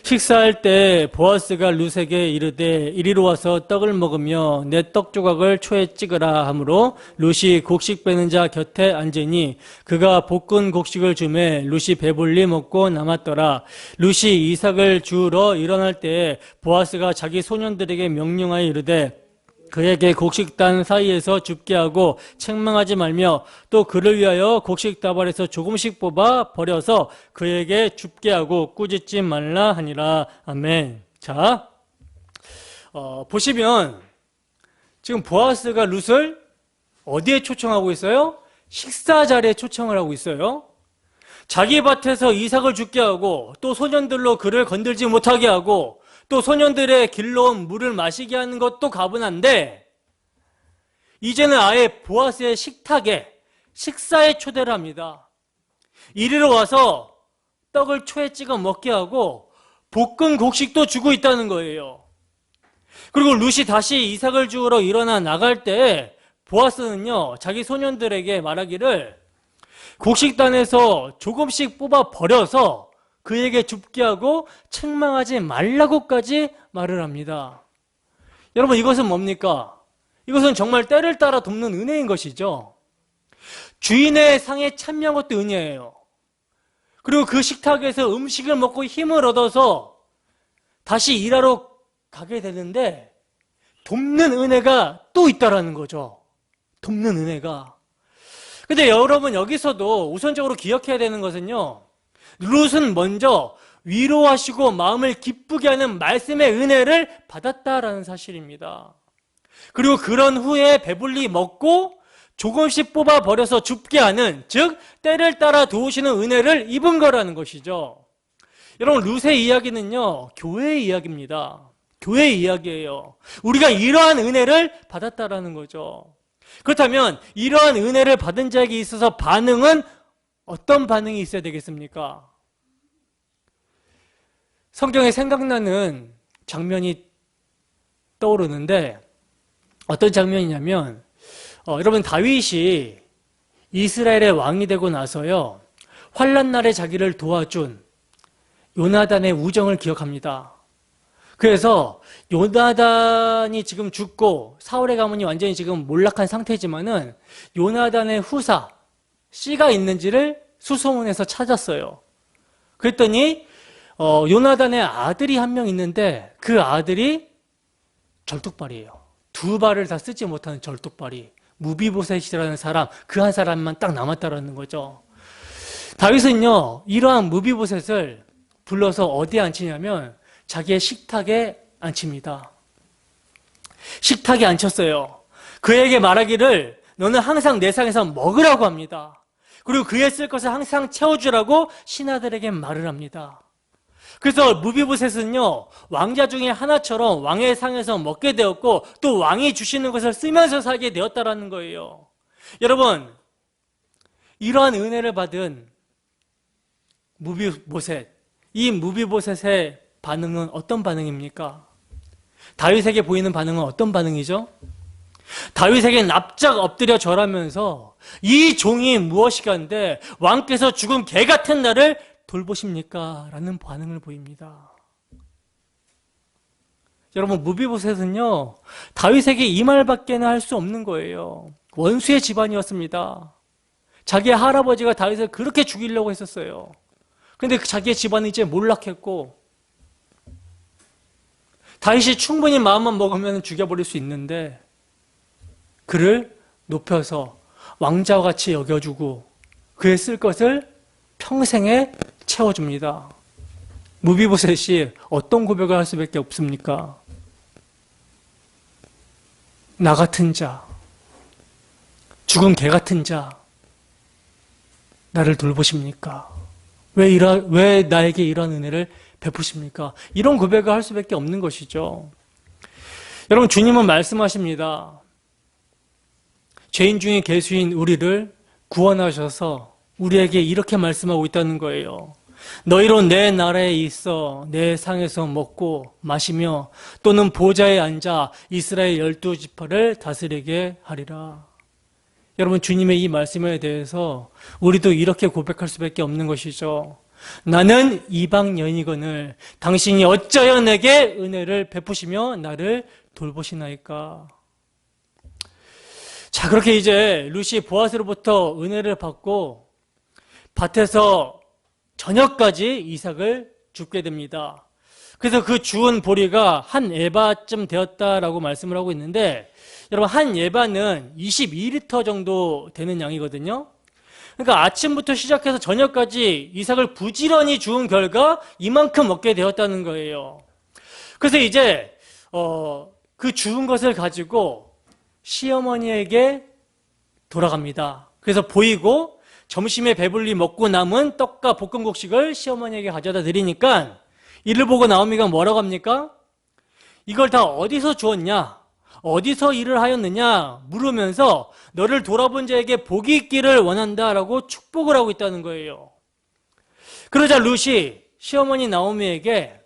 식사할 때 보아스가 룻에게 이르되 이리로 와서 떡을 먹으며 내 떡 조각을 초에 찍으라 하므로 룻이 곡식 빼는 자 곁에 앉으니 그가 볶은 곡식을 주매 룻이 배불리 먹고 남았더라. 룻이 이삭을 주러 일어날 때에 보아스가 자기 소년들에게 명령하여 이르되 그에게 곡식단 사이에서 줍게 하고 책망하지 말며 또 그를 위하여 곡식 다발에서 조금씩 뽑아 버려서 그에게 줍게 하고 꾸짖지 말라 하니라. 아멘. 자, 보시면 지금 보아스가 룻을 어디에 초청하고 있어요? 식사 자리에 초청을 하고 있어요. 자기 밭에서 이삭을 죽게 하고 또 소년들로 그를 건들지 못하게 하고 또 소년들의 길러온 물을 마시게 하는 것도 가분한데 이제는 아예 보아스의 식탁에 식사에 초대를 합니다. 이리로 와서 떡을 초에 찍어 먹게 하고 볶은 곡식도 주고 있다는 거예요. 그리고 룻이 다시 이삭을 주우러 일어나 나갈 때 보아스는요, 자기 소년들에게 말하기를 곡식단에서 조금씩 뽑아 버려서 그에게 줍게 하고 책망하지 말라고까지 말을 합니다. 여러분, 이것은 뭡니까? 이것은 정말 때를 따라 돕는 은혜인 것이죠. 주인의 상에 참여한 것도 은혜예요. 그리고 그 식탁에서 음식을 먹고 힘을 얻어서 다시 일하러 가게 되는데 돕는 은혜가 또 있다라는 거죠. 돕는 은혜가. 근데 여러분, 여기서도 우선적으로 기억해야 되는 것은요, 룻은 먼저 위로하시고 마음을 기쁘게 하는 말씀의 은혜를 받았다라는 사실입니다. 그리고 그런 후에 배불리 먹고 조금씩 뽑아 버려서 줍게 하는, 즉 때를 따라 도우시는 은혜를 입은 거라는 것이죠. 여러분, 룻의 이야기는요, 교회의 이야기입니다. 교회의 이야기예요. 우리가 이러한 은혜를 받았다라는 거죠. 그렇다면 이러한 은혜를 받은 자에게 있어서 반응은 어떤 반응이 있어야 되겠습니까? 성경에 생각나는 장면이 떠오르는데 어떤 장면이냐면 여러분, 다윗이 이스라엘의 왕이 되고 나서요, 환난 날에 자기를 도와준 요나단의 우정을 기억합니다. 그래서 요나단이 지금 죽고 사울의 가문이 완전히 지금 몰락한 상태지만은 요나단의 후사 씨가 있는지를 수소문해서 찾았어요. 그랬더니 요나단의 아들이 한 명 있는데 그 아들이 절뚝발이에요. 두 발을 다 쓰지 못하는 절뚝발이, 무비보셋이라는 사람, 그 한 사람만 딱 남았다라는 거죠. 다윗은요, 이러한 무비보셋을 불러서 어디에 앉히냐면 자기의 식탁에 앉힙니다. 식탁에 앉혔어요. 그에게 말하기를 너는 항상 내 상에서 먹으라고 합니다. 그리고 그의 쓸 것을 항상 채워주라고 신하들에게 말을 합니다. 그래서 무비보셋은요, 왕자 중에 하나처럼 왕의 상에서 먹게 되었고 또 왕이 주시는 것을 쓰면서 살게 되었다라는 거예요. 여러분, 이러한 은혜를 받은 무비보셋, 이 무비보셋의 반응은 어떤 반응입니까? 다윗에게 보이는 반응은 어떤 반응이죠? 다윗에게 납작 엎드려 절하면서 이 종이 무엇이간데 왕께서 죽은 개 같은 나를 돌보십니까? 라는 반응을 보입니다. 여러분, 무비보셋은요, 다윗에게 이 말밖에는 할 수 없는 거예요. 원수의 집안이었습니다. 자기의 할아버지가 다윗을 그렇게 죽이려고 했었어요. 근데 자기의 집안은 이제 몰락했고 다윗이 충분히 마음만 먹으면 죽여버릴 수 있는데 그를 높여서 왕자와 같이 여겨주고 그의 쓸 것을 평생에 채워줍니다. 무비보셋이 어떤 고백을 할 수밖에 없습니까? 나 같은 자, 죽은 개 같은 자, 나를 돌보십니까? 왜 나에게 이런 은혜를 베푸십니까? 이런 고백을 할 수밖에 없는 것이죠. 여러분, 주님은 말씀하십니다. 죄인 중에 괴수인 우리를 구원하셔서 우리에게 이렇게 말씀하고 있다는 거예요. 너희로 내 나라에 있어 내 상에서 먹고 마시며 또는 보좌에 앉아 이스라엘 12지파를 다스리게 하리라. 여러분, 주님의 이 말씀에 대해서 우리도 이렇게 고백할 수밖에 없는 것이죠. 나는 이방 여인이거늘 당신이 어찌하여 내게 은혜를 베푸시며 나를 돌보시나이까. 자, 그렇게 이제 룻이 보아스로부터 은혜를 받고 밭에서 저녁까지 이삭을 줍게 됩니다. 그래서 그 주운 보리가 한 에바쯤 되었다라고 말씀을 하고 있는데, 여러분, 한 에바는 22리터 정도 되는 양이거든요. 그러니까 아침부터 시작해서 저녁까지 이삭을 부지런히 주운 결과 이만큼 먹게 되었다는 거예요. 그래서 이제 그 주운 것을 가지고 시어머니에게 돌아갑니다. 그래서 보이고 점심에 배불리 먹고 남은 떡과 볶음국식을 시어머니에게 가져다 드리니까 이를 보고 나오미가 뭐라고 합니까? 이걸 다 어디서 주었냐? 어디서 일을 하였느냐? 물으면서 너를 돌아본 자에게 복이 있기를 원한다라고 축복을 하고 있다는 거예요. 그러자 룻이 시어머니 나오미에게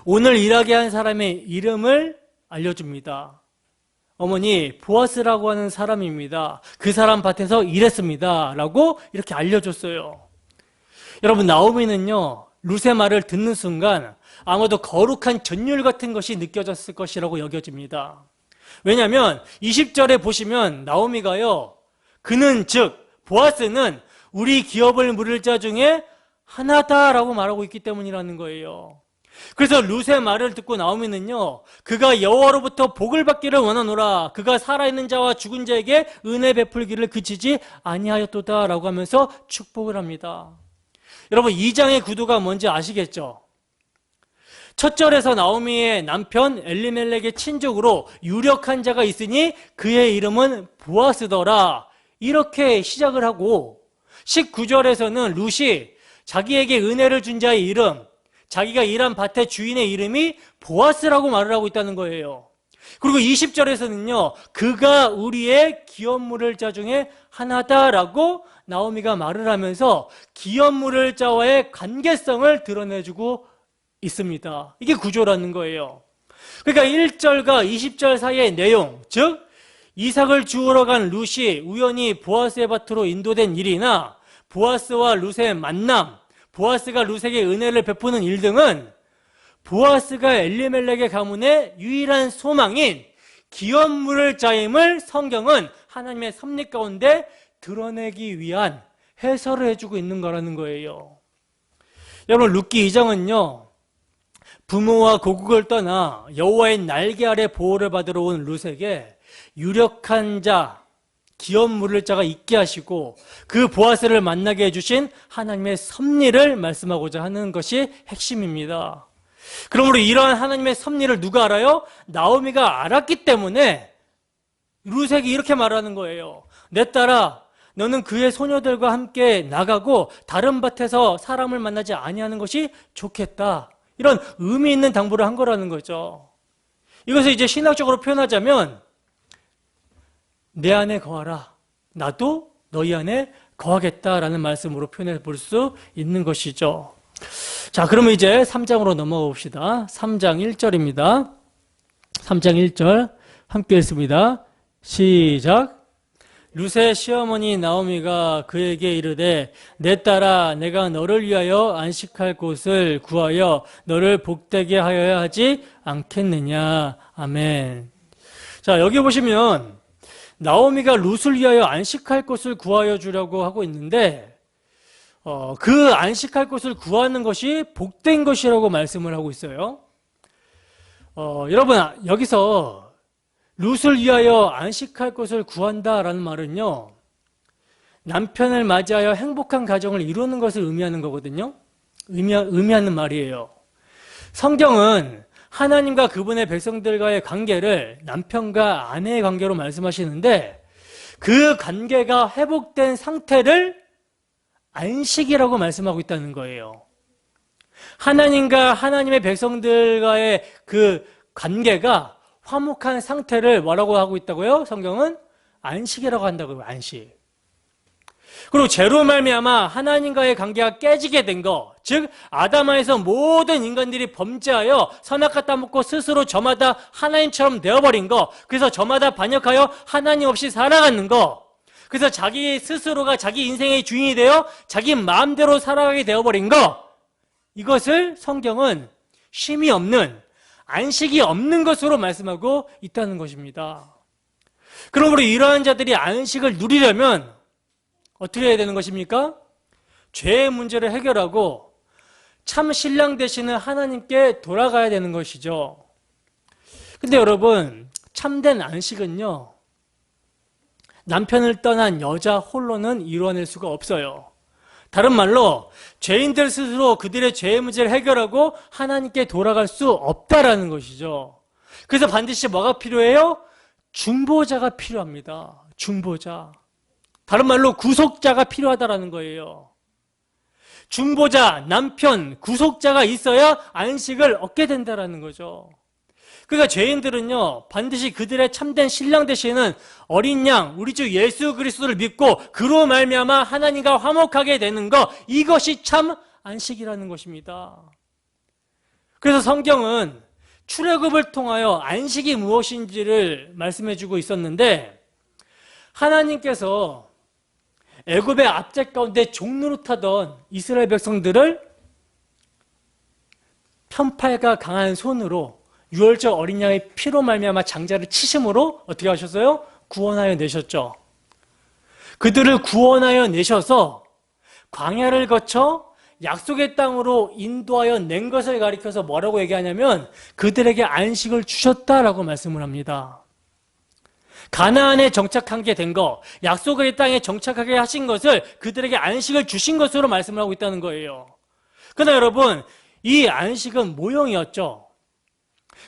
오늘 일하게 한 사람의 이름을 알려줍니다. 어머니, 보아스라고 하는 사람입니다. 그 사람 밭에서 일했습니다. 라고 이렇게 알려줬어요. 여러분, 나오미는요, 룻의 말을 듣는 순간 아마도 거룩한 전율 같은 것이 느껴졌을 것이라고 여겨집니다. 왜냐하면 20절에 보시면 나오미가요, 그는 즉 보아스는 우리 기업을 물을 자 중에 하나다라고 말하고 있기 때문이라는 거예요. 그래서 룻의 말을 듣고 나오미는요, 그가 여호와로부터 복을 받기를 원하노라. 그가 살아있는 자와 죽은 자에게 은혜 베풀기를 그치지 아니하였도다라고 하면서 축복을 합니다. 여러분, 이 장의 구도가 뭔지 아시겠죠? 첫 절에서 나오미의 남편 엘리멜렉의 친족으로 유력한 자가 있으니 그의 이름은 보아스더라. 이렇게 시작을 하고 19절에서는 룻이 자기에게 은혜를 준 자의 이름, 자기가 일한 밭의 주인의 이름이 보아스라고 말을 하고 있다는 거예요. 그리고 20절에서는요, 그가 우리의 기업 물을 자 중에 하나다라고 나오미가 말을 하면서 기업 물을 자와의 관계성을 드러내주고 있습니다. 이게 구조라는 거예요. 그러니까 1절과 20절 사이의 내용, 즉 이삭을 주우러 간 룻이 우연히 보아스의 밭으로 인도된 일이나 보아스와 룻의 만남, 보아스가 룻에게 은혜를 베푸는 일 등은 보아스가 엘리멜렉의 가문의 유일한 소망인 기업 물을 자임을 성경은 하나님의 섭리 가운데 드러내기 위한 해설을 해주고 있는 거라는 거예요. 여러분, 룻기 2장은요, 부모와 고국을 떠나 여호와의 날개 아래 보호를 받으러 온 룻에게 유력한 자, 기업 물을 자가 있게 하시고 그 보아스를 만나게 해주신 하나님의 섭리를 말씀하고자 하는 것이 핵심입니다. 그러므로 이러한 하나님의 섭리를 누가 알아요? 나오미가 알았기 때문에 룻에게 이렇게 말하는 거예요. 내 딸아, 너는 그의 소녀들과 함께 나가고 다른 밭에서 사람을 만나지 아니하는 것이 좋겠다. 이런 의미 있는 당부를 한 거라는 거죠. 이것을 이제 신학적으로 표현하자면 내 안에 거하라. 나도 너희 안에 거하겠다라는 말씀으로 표현해 볼 수 있는 것이죠. 자, 그러면 이제 3장으로 넘어가 봅시다. 3장 1절입니다. 3장 1절 함께 읽습니다. 시작. 룻의 시어머니 나오미가 그에게 이르되 내 딸아, 내가 너를 위하여 안식할 곳을 구하여 너를 복되게 하여야 하지 않겠느냐. 아멘. 자, 여기 보시면 나오미가 룻을 위하여 안식할 곳을 구하여 주려고 하고 있는데 그 안식할 곳을 구하는 것이 복된 것이라고 말씀을 하고 있어요. 여러분, 여기서 룻을 위하여 안식할 곳을 구한다라는 말은요, 남편을 맞이하여 행복한 가정을 이루는 것을 의미하는 거거든요. 의미하는 말이에요. 성경은 하나님과 그분의 백성들과의 관계를 남편과 아내의 관계로 말씀하시는데 그 관계가 회복된 상태를 안식이라고 말씀하고 있다는 거예요. 하나님과 하나님의 백성들과의 그 관계가 화목한 상태를 뭐라고 하고 있다고요? 성경은 안식이라고 한다고요. 안식. 그리고 죄로 말미암아 하나님과의 관계가 깨지게 된 거, 즉 아담아에서 모든 인간들이 범죄하여 선악과 따먹고 스스로 저마다 하나님처럼 되어버린 거, 그래서 저마다 반역하여 하나님 없이 살아가는 거, 그래서 자기 스스로가 자기 인생의 주인이 되어 자기 마음대로 살아가게 되어버린 거, 이것을 성경은 쉼이 없는, 안식이 없는 것으로 말씀하고 있다는 것입니다. 그러므로 이러한 자들이 안식을 누리려면 어떻게 해야 되는 것입니까? 죄의 문제를 해결하고 참 신랑 되시는 하나님께 돌아가야 되는 것이죠. 근데 여러분, 참된 안식은요, 남편을 떠난 여자 홀로는 이루어낼 수가 없어요. 다른 말로 죄인들 스스로 그들의 죄의 문제를 해결하고 하나님께 돌아갈 수 없다라는 것이죠. 그래서 반드시 뭐가 필요해요? 중보자가 필요합니다. 중보자. 다른 말로 구속자가 필요하다라는 거예요. 중보자, 남편, 구속자가 있어야 안식을 얻게 된다라는 거죠. 그러니까 죄인들은요, 반드시 그들의 참된 신랑 되시는 어린 양, 우리 주 예수 그리스도를 믿고 그로 말미암아 하나님과 화목하게 되는 것, 이것이 참 안식이라는 것입니다. 그래서 성경은 출애굽을 통하여 안식이 무엇인지를 말씀해주고 있었는데, 하나님께서 애굽의 압제 가운데 종노릇하던 이스라엘 백성들을 편팔과 강한 손으로 유월절 어린 양의 피로 말미암아 장자를 치심으로 어떻게 하셨어요? 구원하여 내셨죠. 그들을 구원하여 내셔서 광야를 거쳐 약속의 땅으로 인도하여 낸 것을 가리켜서 뭐라고 얘기하냐면 그들에게 안식을 주셨다라고 말씀을 합니다. 가나안에 정착하게 된 거, 약속의 땅에 정착하게 하신 것을 그들에게 안식을 주신 것으로 말씀을 하고 있다는 거예요. 그러나 여러분, 이 안식은 모형이었죠.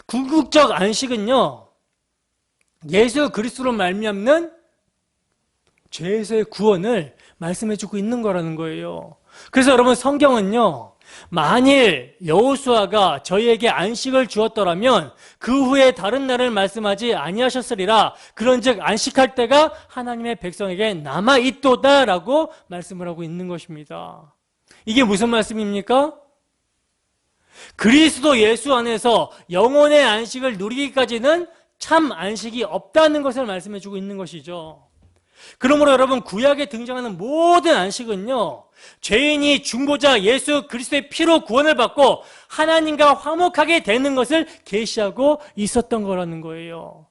궁극적 안식은요, 예수 그리스도로 말미암는 죄에서의 구원을 말씀해주고 있는 거라는 거예요. 그래서 여러분, 성경은요, 만일 여호수아가 저희에게 안식을 주었더라면 그 후에 다른 날을 말씀하지 아니하셨으리라. 그런즉 안식할 때가 하나님의 백성에게 남아있도다라고 말씀을 하고 있는 것입니다. 이게 무슨 말씀입니까? 그리스도 예수 안에서 영혼의 안식을 누리기까지는 참 안식이 없다는 것을 말씀해주고 있는 것이죠. 그러므로 여러분, 구약에 등장하는 모든 안식은요, 죄인이 중보자 예수 그리스도의 피로 구원을 받고 하나님과 화목하게 되는 것을 계시하고 있었던 거라는 거예요.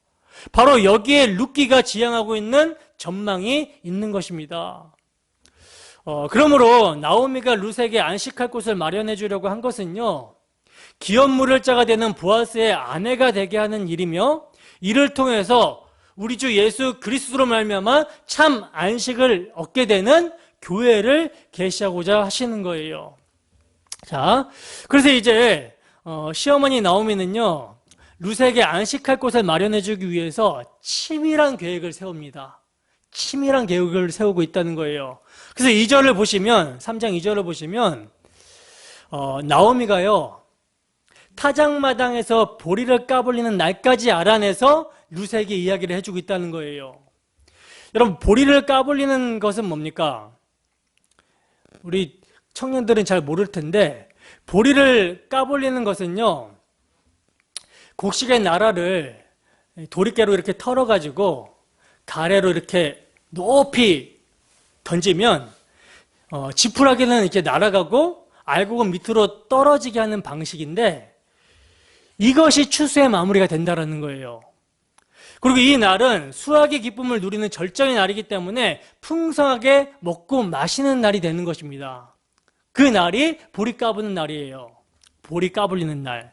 바로 여기에 룻기가 지향하고 있는 전망이 있는 것입니다. 그러므로 나오미가 룻에게 안식할 곳을 마련해 주려고 한 것은요, 기업 물을 자가 되는 보아스의 아내가 되게 하는 일이며, 이를 통해서 우리 주 예수 그리스도로 말미암아 참 안식을 얻게 되는 교회를 계시하고자 하시는 거예요. 자, 그래서 이제 시어머니 나오미는요, 룻에게 안식할 곳을 마련해 주기 위해서 치밀한 계획을 세웁니다. 치밀한 계획을 세우고 있다는 거예요. 그래서 2절을 보시면, 3장 2절을 보시면 나오미가요, 타작마당에서 보리를 까불리는 날까지 알아내서 룻에게 이야기를 해주고 있다는 거예요. 여러분, 보리를 까불리는 것은 뭡니까? 우리 청년들은 잘 모를 텐데, 보리를 까불리는 것은요, 곡식의 나라를 도리깨로 이렇게 털어가지고 가래로 이렇게 높이 던지면 지푸라기는 이렇게 날아가고 알곡은 밑으로 떨어지게 하는 방식인데, 이것이 추수의 마무리가 된다는 거예요. 그리고 이 날은 수확의 기쁨을 누리는 절정의 날이기 때문에 풍성하게 먹고 마시는 날이 되는 것입니다. 그 날이 보리 까부는 날이에요. 보리 까불리는 날.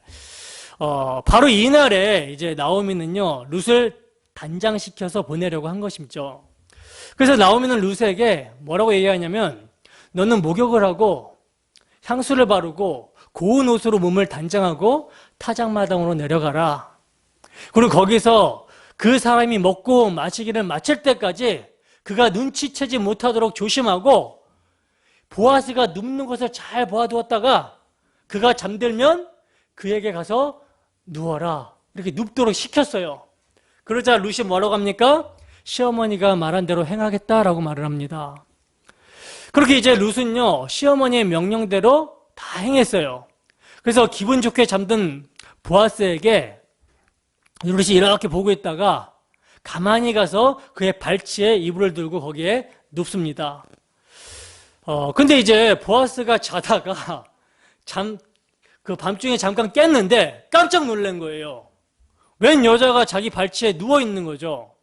바로 이 날에 이제 나오미는요, 룻을 단장시켜서 보내려고 한 것이죠. 그래서 나오미는 룻에게 뭐라고 얘기하냐면, 너는 목욕을 하고 향수를 바르고 고운 옷으로 몸을 단장하고 타작마당으로 내려가라. 그리고 거기서 그 사람이 먹고 마시기를 마칠 때까지 그가 눈치채지 못하도록 조심하고, 보아스가 눕는 것을 잘 보아두었다가 그가 잠들면 그에게 가서 누워라. 이렇게 눕도록 시켰어요. 그러자 룻이 뭐라고 합니까? 시어머니가 말한 대로 행하겠다라고 말을 합니다. 그렇게 이제 룻은요, 시어머니의 명령대로 다 행했어요. 그래서 기분 좋게 잠든 보아스에게 룻이 이렇게 보고 있다가 가만히 가서 그의 발치에 이불을 들고 거기에 눕습니다. 근데 이제 보아스가 자다가 그 밤중에 잠깐 깼는데 깜짝 놀란 거예요. 웬 여자가 자기 발치에 누워 있는 거죠.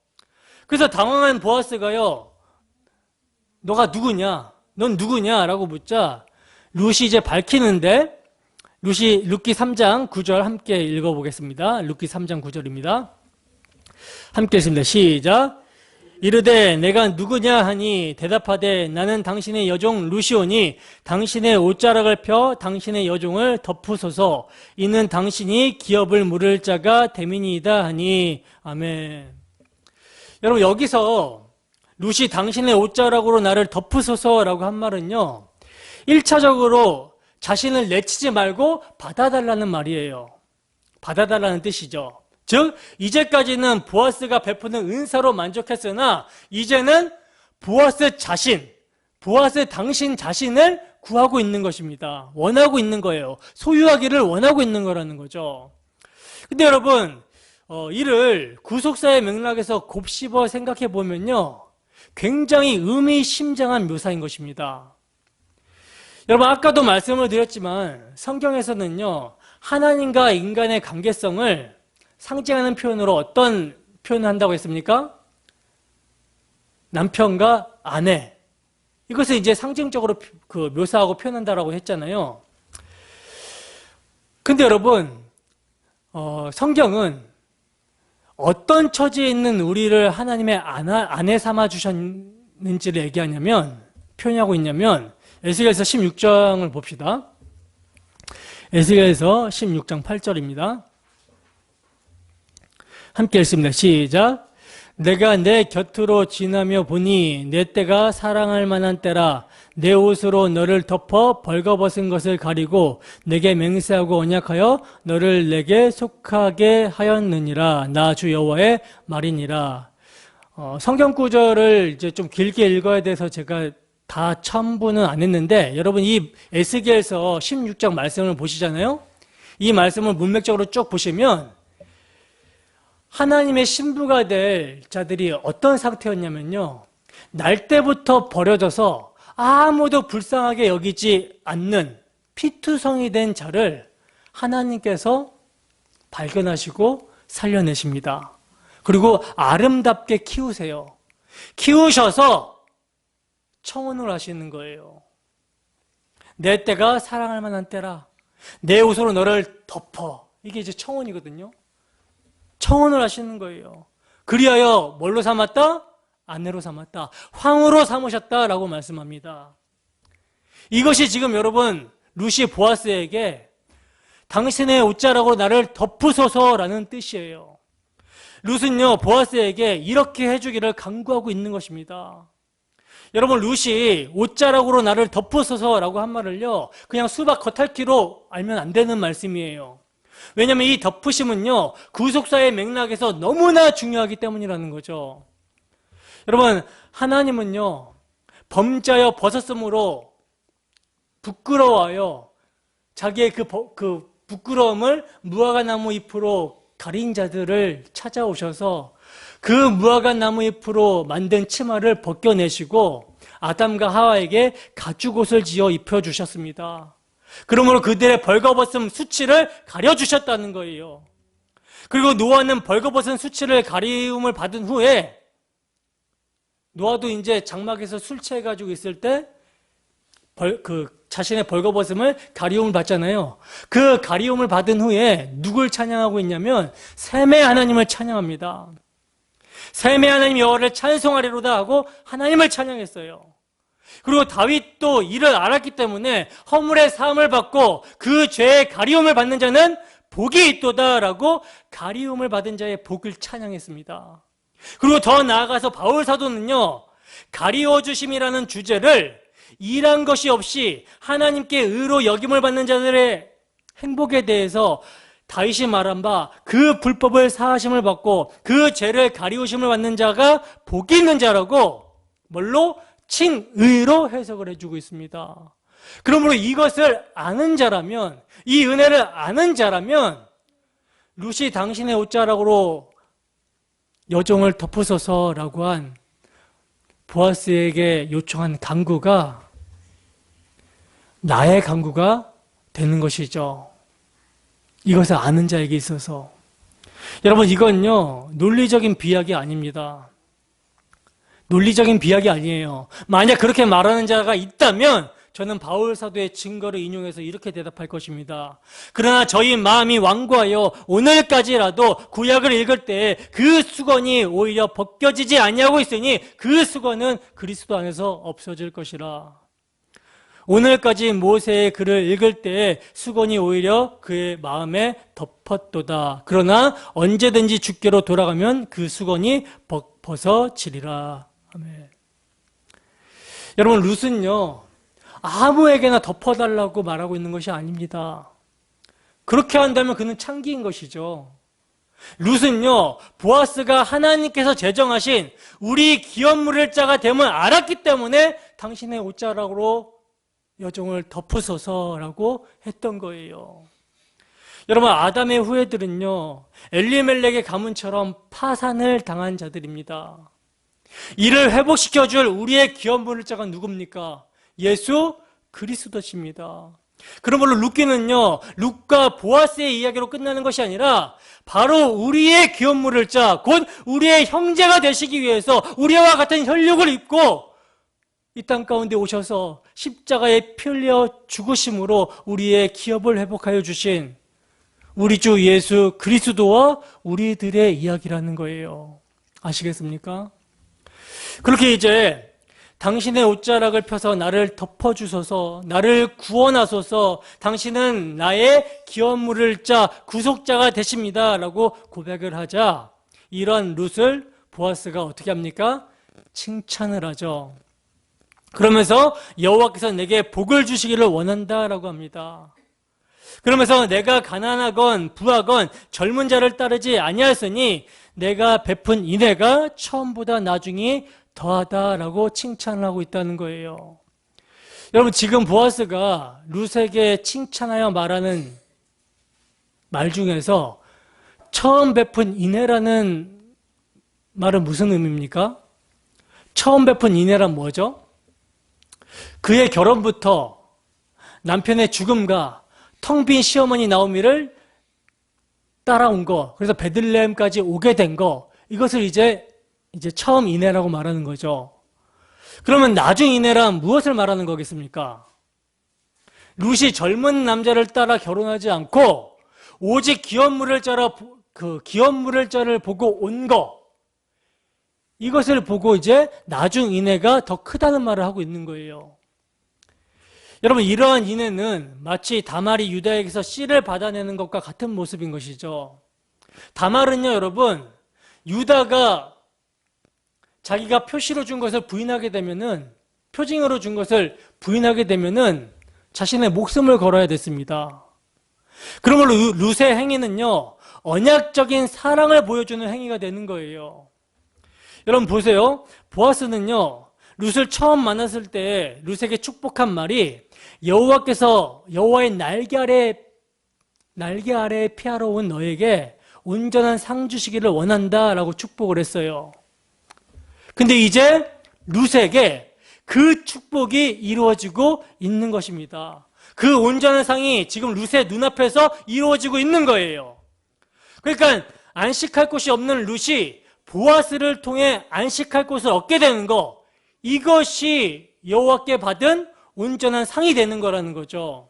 그래서 당황한 보아스가요, 너가 누구냐? 넌 누구냐? 라고 묻자 룻이 이제 밝히는데, 룻기 3장 9절 함께 읽어보겠습니다. 룻기 3장 9절입니다. 함께 읽습니다. 시작. 이르되 내가 누구냐 하니 대답하되 나는 당신의 여종 룻이오니 당신의 옷자락을 펴 당신의 여종을 덮으소서. 이는 당신이 기업을 물을 자가 됨이니이다 하니. 아멘. 여러분, 여기서 룻이 당신의 옷자락으로 나를 덮으소서라고 한 말은요, 1차적으로 자신을 내치지 말고 받아달라는 말이에요. 받아달라는 뜻이죠. 즉 이제까지는 보아스가 베푸는 은사로 만족했으나 이제는 보아스 당신 자신을 구하고 있는 것입니다. 원하고 있는 거예요. 소유하기를 원하고 있는 거라는 거죠. 근데 여러분, 이를 구속사의 맥락에서 곱씹어 생각해 보면요, 굉장히 의미심장한 묘사인 것입니다. 여러분, 아까도 말씀을 드렸지만 성경에서는요, 하나님과 인간의 관계성을 상징하는 표현으로 어떤 표현을 한다고 했습니까? 남편과 아내. 이것을 이제 상징적으로 묘사하고 표현한다라고 했잖아요. 근데 여러분, 성경은 어떤 처지에 있는 우리를 하나님의 아내 삼아 주셨는지를 얘기하냐면, 표현하고 있냐면, 에스겔서 16장을 봅시다. 에스겔서 16장 8절입니다. 함께 읽습니다. 시작. 내가 내 곁으로 지나며 보니 내 때가 사랑할 만한 때라. 내 옷으로 너를 덮어 벌거벗은 것을 가리고 내게 맹세하고 언약하여 너를 내게 속하게 하였느니라. 나 주 여호와의 말이니라. 성경 구절을 이제 좀 길게 읽어야 돼서 제가 다 첨부는 안 했는데, 여러분 이 에스겔서 16장 말씀을 보시잖아요. 이 말씀을 문맥적으로 쭉 보시면 하나님의 신부가 될 자들이 어떤 상태였냐면요, 날 때부터 버려져서 아무도 불쌍하게 여기지 않는 피투성이 된 자를 하나님께서 발견하시고 살려내십니다. 그리고 아름답게 키우세요. 키우셔서 청혼을 하시는 거예요. 내 때가 사랑할 만한 때라. 내 옷으로 너를 덮어. 이게 이제 청혼이거든요. 청혼을 하시는 거예요. 그리하여 뭘로 삼았다? 아내로 삼았다. 황후로 삼으셨다라고 말씀합니다. 이것이 지금 여러분 룻이 보아스에게 당신의 옷자락으로 나를 덮으소서라는 뜻이에요. 룻은요 보아스에게 이렇게 해주기를 간구하고 있는 것입니다. 여러분, 룻이 옷자락으로 나를 덮으소서라고 한 말을요, 그냥 수박 겉핥기로 알면 안 되는 말씀이에요. 왜냐하면 이 덮으심은요, 구속사의 맥락에서 너무나 중요하기 때문이라는 거죠. 여러분, 하나님은요, 범죄하여 벗었으므로 부끄러워하여 자기의 그 부끄러움을 무화과나무 잎으로 가린 자들을 찾아오셔서 그 무화과나무 잎으로 만든 치마를 벗겨내시고 아담과 하와에게 가죽옷을 지어 입혀주셨습니다. 그러므로 그들의 벌거벗은 수치를 가려주셨다는 거예요. 그리고 노아는 벌거벗은 수치를 가리움을 받은 후에, 노아도 이제 장막에서 술 취해가지고 있을 때 자신의 벌거벗음을 가리움을 받잖아요. 그 가리움을 받은 후에 누굴 찬양하고 있냐면 셈의 하나님을 찬양합니다. 셈의 하나님 여호와를 찬송하리로다 하고 하나님을 찬양했어요. 그리고 다윗도 이를 알았기 때문에 허물의 사함을 받고 그 죄의 가리움을 받는 자는 복이 있도다라고 가리움을 받은 자의 복을 찬양했습니다. 그리고 더 나아가서 바울 사도는요, 가리워 주심이라는 주제를 일한 것이 없이 하나님께 의로 여김을 받는 자들의 행복에 대해서 다윗이 말한 바 그 불법을 사하심을 받고 그 죄를 가리우심을 받는 자가 복이 있는 자라고 뭘로? 칭의로 해석을 해주고 있습니다. 그러므로 이것을 아는 자라면, 이 은혜를 아는 자라면 룻이 당신의 옷자락으로 여종을 덮으소서라고 한 보아스에게 요청한 간구가 나의 간구가 되는 것이죠. 이것을 아는 자에게 있어서. 여러분, 이건요 논리적인 비약이 아닙니다. 논리적인 비약이 아니에요. 만약 그렇게 말하는 자가 있다면 저는 바울 사도의 증거를 인용해서 이렇게 대답할 것입니다. 그러나 저희 마음이 완고하여 오늘까지라도 구약을 읽을 때 그 수건이 오히려 벗겨지지 아니하고 있으니 그 수건은 그리스도 안에서 없어질 것이라. 오늘까지 모세의 글을 읽을 때 수건이 오히려 그의 마음에 덮었도다. 그러나 언제든지 주께로 돌아가면 그 수건이 벗어지리라. 아멘. 여러분, 룻은요, 아무에게나 덮어달라고 말하고 있는 것이 아닙니다. 그렇게 한다면 그는 창기인 것이죠. 룻은요, 보아스가 하나님께서 제정하신 우리 기업 물을 자가 됨을 알았기 때문에 당신의 옷자락으로 여종을 덮으소서라고 했던 거예요. 여러분, 아담의 후예들은요, 엘리멜렉의 가문처럼 파산을 당한 자들입니다. 이를 회복시켜줄 우리의 기업 물을 자가 누굽니까? 예수 그리스도십니다. 그러므로 룻기는요, 룻과 보아스의 이야기로 끝나는 것이 아니라 바로 우리의 기업 물을 자, 곧 우리의 형제가 되시기 위해서 우리와 같은 혈육을 입고 이 땅 가운데 오셔서 십자가에 피 흘려 죽으심으로 우리의 기업을 회복하여 주신 우리 주 예수 그리스도와 우리들의 이야기라는 거예요. 아시겠습니까? 그렇게 이제 당신의 옷자락을 펴서 나를 덮어주소서, 나를 구원하소서, 당신은 나의 기업 물을 자, 구속자가 되십니다 라고 고백을 하자 이런 룻을 보아스가 어떻게 합니까? 칭찬을 하죠. 그러면서 여호와께서 내게 복을 주시기를 원한다라고 합니다. 그러면서 내가 가난하건 부하건 젊은 자를 따르지 아니하였으니 내가 베푼 인애가 처음보다 나중이 더하다라고 칭찬을 하고 있다는 거예요. 여러분, 지금 보아스가 룻에게 칭찬하여 말하는 말 중에서 처음 베푼 인애라는 말은 무슨 의미입니까? 처음 베푼 인애란 뭐죠? 그의 결혼부터 남편의 죽음과 텅 빈 시어머니 나오미를 따라온 거, 그래서 베들레헴까지 오게 된 거, 이것을 이제 처음 인애라고 말하는 거죠. 그러면 나중 인애란 무엇을 말하는 거겠습니까? 룻이 젊은 남자를 따라 결혼하지 않고 오직 기업 물을 자를 보고 온 거, 이것을 보고 이제 나중 인애가 더 크다는 말을 하고 있는 거예요. 여러분, 이러한 인애는 마치 다말이 유다에게서 씨를 받아내는 것과 같은 모습인 것이죠. 다말은요, 여러분, 유다가 자기가 표시로 준 것을 부인하게 되면은, 표징으로 준 것을 부인하게 되면은 자신의 목숨을 걸어야 됐습니다. 그러므로 룻의 행위는요, 언약적인 사랑을 보여주는 행위가 되는 거예요. 여러분 보세요. 보아스는요, 룻을 처음 만났을 때 룻에게 축복한 말이 여호와께서 여호와의 날개 아래에 피하러 온 너에게 온전한 상 주시기를 원한다라고 축복을 했어요. 근데 이제 룻에게 그 축복이 이루어지고 있는 것입니다. 그 온전한 상이 지금 룻의 눈앞에서 이루어지고 있는 거예요. 그러니까 안식할 곳이 없는 룻이 보아스를 통해 안식할 곳을 얻게 되는 거, 이것이 여호와께 받은 온전한 상이 되는 거라는 거죠.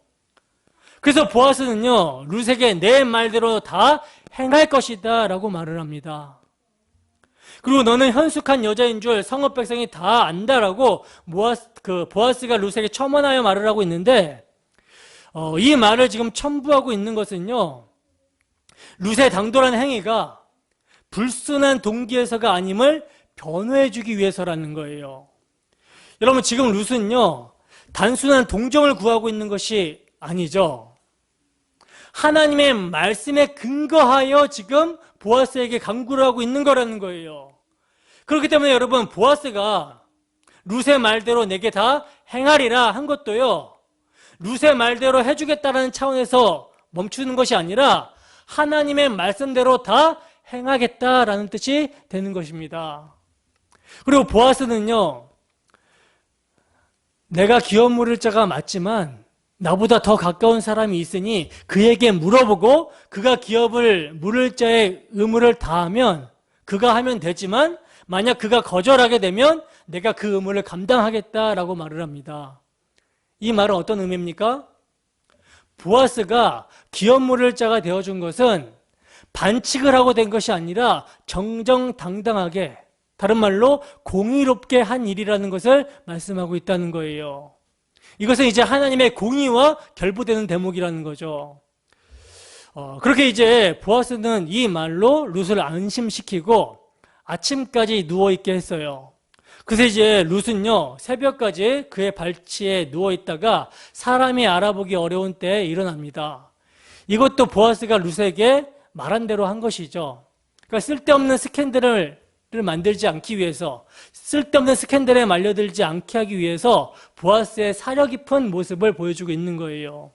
그래서 보아스는요, 룻에게 내 말대로 다 행할 것이다 라고 말을 합니다. 그리고 너는 현숙한 여자인 줄 성읍 백성이 다 안다라고 보아스가 룻에게 첨언하여 말을 하고 있는데, 이 말을 지금 첨부하고 있는 것은요, 룻의 당돌한 행위가 불순한 동기에서가 아님을 변호해주기 위해서라는 거예요. 여러분, 지금 룻은요, 단순한 동정을 구하고 있는 것이 아니죠. 하나님의 말씀에 근거하여 지금 보아스에게 간구를 하고 있는 거라는 거예요. 그렇기 때문에 여러분, 보아스가 룻의 말대로 내게 다 행하리라 한 것도요, 룻의 말대로 해주겠다라는 차원에서 멈추는 것이 아니라 하나님의 말씀대로 다 행하겠다라는 뜻이 되는 것입니다. 그리고 보아스는요, 내가 기업 물을 자가 맞지만 나보다 더 가까운 사람이 있으니 그에게 물어보고 그가 기업을 물을 자의 의무를 다하면 그가 하면 되지만 만약 그가 거절하게 되면 내가 그 의무를 감당하겠다라고 말을 합니다. 이 말은 어떤 의미입니까? 보아스가 기업 물을 자가 되어준 것은 반칙을 하고 된 것이 아니라 정정당당하게, 다른 말로 공의롭게 한 일이라는 것을 말씀하고 있다는 거예요. 이것은 이제 하나님의 공의와 결부되는 대목이라는 거죠. 그렇게 이제 보아스는 이 말로 룻을 안심시키고 아침까지 누워있게 했어요. 그래서 이제 룻은요, 새벽까지 그의 발치에 누워있다가 사람이 알아보기 어려운 때에 일어납니다. 이것도 보아스가 룻에게 말한 대로 한 것이죠. 그러니까 쓸데없는 스캔들을 만들지 않기 위해서, 쓸데없는 스캔들에 말려들지 않게 하기 위해서 보아스의 사려 깊은 모습을 보여주고 있는 거예요.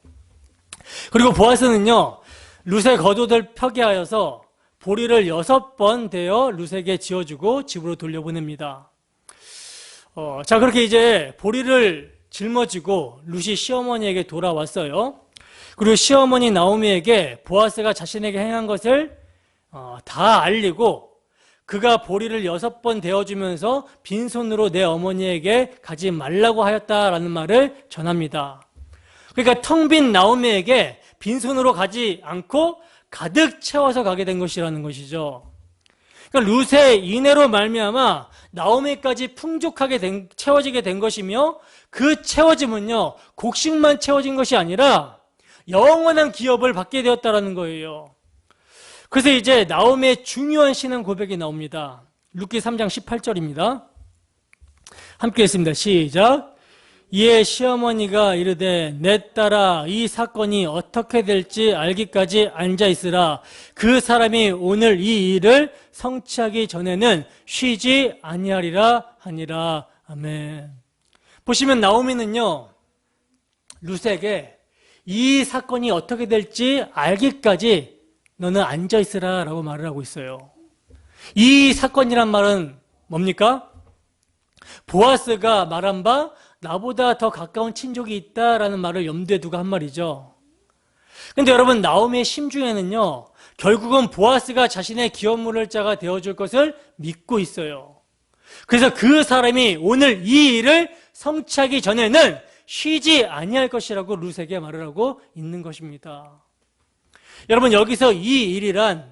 그리고 보아스는요, 룻의 겉옷을 펴게 하여서 보리를 6번 대어 룻에게 지어주고 집으로 돌려보냅니다. 자, 그렇게 이제 보리를 짊어지고 룻이 시어머니에게 돌아왔어요. 그리고 시어머니 나오미에게 보아스가 자신에게 행한 것을 다 알리고, 그가 보리를 6번 대어주면서 빈손으로 내 어머니에게 가지 말라고 하였다라는 말을 전합니다. 그러니까 텅 빈 나오미에게 빈손으로 가지 않고 가득 채워서 가게 된 것이라는 것이죠. 그러니까 룻의 인애로 말미암아 나오미까지 풍족하게 채워지게 된 것이며, 그 채워짐은요, 곡식만 채워진 것이 아니라 영원한 기업을 받게 되었다라는 거예요. 그래서 이제 나오미의 중요한 신앙 고백이 나옵니다. 룻기 3장 18절입니다. 함께 했습니다. 시작. 이에 시어머니가 이르되 내 딸아 이 사건이 어떻게 될지 알기까지 앉아있으라. 그 사람이 오늘 이 일을 성취하기 전에는 쉬지 아니하리라 하니라. 아멘. 보시면 나오미는요, 룻에게 이 사건이 어떻게 될지 알기까지 너는 앉아있으라 라고 말을 하고 있어요. 이 사건이란 말은 뭡니까? 보아스가 말한 바 나보다 더 가까운 친족이 있다라는 말을 염두에 두고 한 말이죠. 근데 여러분, 나오미의 심중에는요, 결국은 보아스가 자신의 기업물을 자가 되어줄 것을 믿고 있어요. 그래서 그 사람이 오늘 이 일을 성취하기 전에는 쉬지 아니할 것이라고 룻에게 말을 하고 있는 것입니다. 여러분, 여기서 이 일이란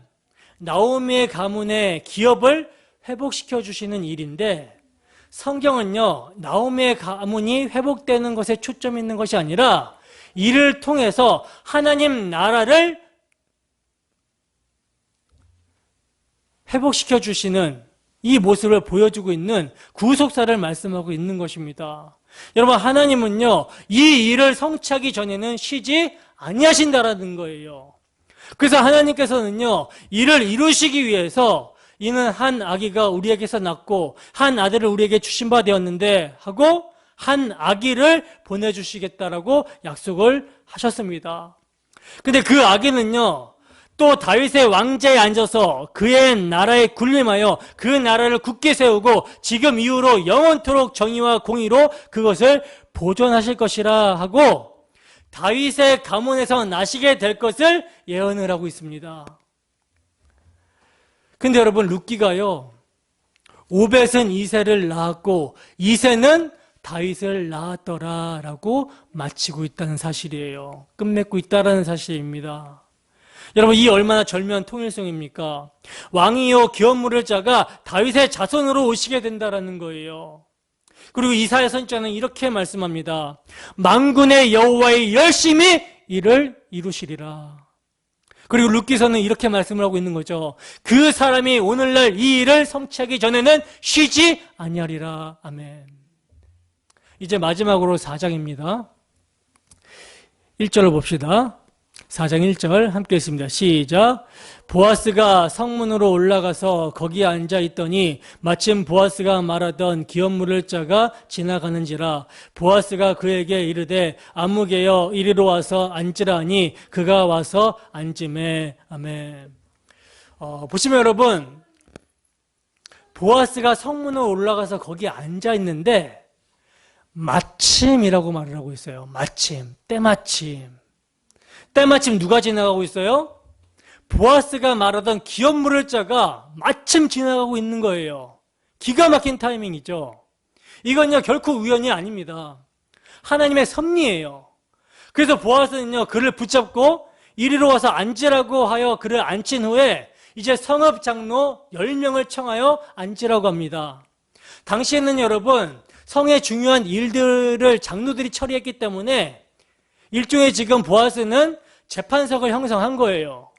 나오미의 가문의 기업을 회복시켜 주시는 일인데, 성경은요, 나오미의 가문이 회복되는 것에 초점이 있는 것이 아니라 이를 통해서 하나님 나라를 회복시켜 주시는 이 모습을 보여주고 있는 구속사를 말씀하고 있는 것입니다. 여러분, 하나님은요, 이 일을 성취하기 전에는 쉬지 아니하신다라는 거예요. 그래서 하나님께서는요, 이를 이루시기 위해서 이는 한 아기가 우리에게서 낳고 한 아들을 우리에게 주신 바 되었는데 하고 한 아기를 보내주시겠다라고 약속을 하셨습니다. 근데 그 아기는요, 또 다윗의 왕자에 앉아서 그의 나라에 군림하여 그 나라를 굳게 세우고 지금 이후로 영원토록 정의와 공의로 그것을 보존하실 것이라 하고 다윗의 가문에서 나시게 될 것을 예언을 하고 있습니다. 근데 여러분, 룻기가요, 오벳은 이새를 낳았고 이새는 다윗을 낳았더라라고 마치고 있다는 사실이에요. 끝맺고 있다라는 사실입니다. 여러분, 이 얼마나 절묘한 통일성입니까? 왕이요 기업물을 자가 다윗의 자손으로 오시게 된다라는 거예요. 그리고 이사야 선지자는 이렇게 말씀합니다. 만군의 여호와의 열심히 이를 이루시리라. 그리고 룻기서는 이렇게 말씀을 하고 있는 거죠. 그 사람이 오늘날 이 일을 성취하기 전에는 쉬지 아니하리라. 아멘. 이제 마지막으로 4장입니다. 1절을 봅시다. 4장 1절 함께 했습니다. 시작. 보아스가 성문으로 올라가서 거기에 앉아 있더니 마침 보아스가 말하던 기업물을 자가 지나가는지라. 보아스가 그에게 이르되 아무개여 이리로 와서 앉으라 하니 그가 와서 앉으매. 아멘. 보시면 여러분, 보아스가 성문으로 올라가서 거기에 앉아 있는데 마침이라고 말을 하고 있어요. 마침, 때마침. 때마침 누가 지나가고 있어요? 보아스가 말하던 기업물을 자가 마침 지나가고 있는 거예요. 기가 막힌 타이밍이죠. 이건요, 결코 우연이 아닙니다. 하나님의 섭리예요. 그래서 보아스는요, 그를 붙잡고 이리로 와서 앉으라고 하여 그를 앉힌 후에 이제 성읍 장로 10명을 청하여 앉으라고 합니다. 당시에는 여러분, 성의 중요한 일들을 장로들이 처리했기 때문에 일종의 지금 보아스는 재판석을 형성한 거예요.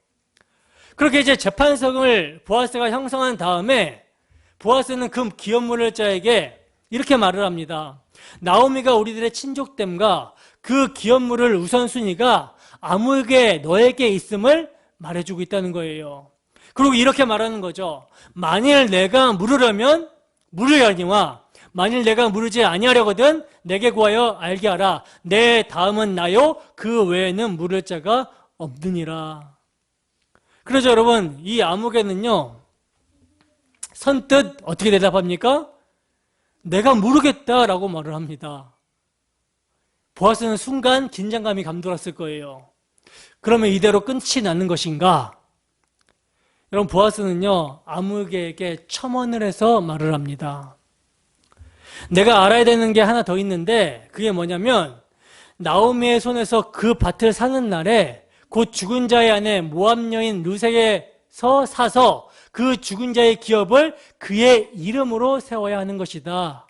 그렇게 이제 재판석을 보아스가 형성한 다음에 보아스는 그 기업물을 자에게 이렇게 말을 합니다. 나오미가 우리들의 친족됨과 그 기업물을 우선순위가 아무에게 너에게 있음을 말해주고 있다는 거예요. 그리고 이렇게 말하는 거죠. 만일 내가 물으려면 물으려니와 만일 내가 물으지 아니하려거든 내게 구하여 알게 하라. 내 다음은 나요 그 외에는 물을 자가 없느니라. 그래서 여러분 이 아무개는요 선뜻 어떻게 대답합니까? 내가 모르겠다라고 말을 합니다. 보아스는 순간 긴장감이 감돌았을 거예요. 그러면 이대로 끝이 나는 것인가? 여러분 보아스는요 아무개에게 첨언을 해서 말을 합니다. 내가 알아야 되는 게 하나 더 있는데 그게 뭐냐면 나오미의 손에서 그 밭을 사는 날에 곧 죽은 자의 아내 모압 여인 르sek에서 사서 그 죽은 자의 기업을 그의 이름으로 세워야 하는 것이다.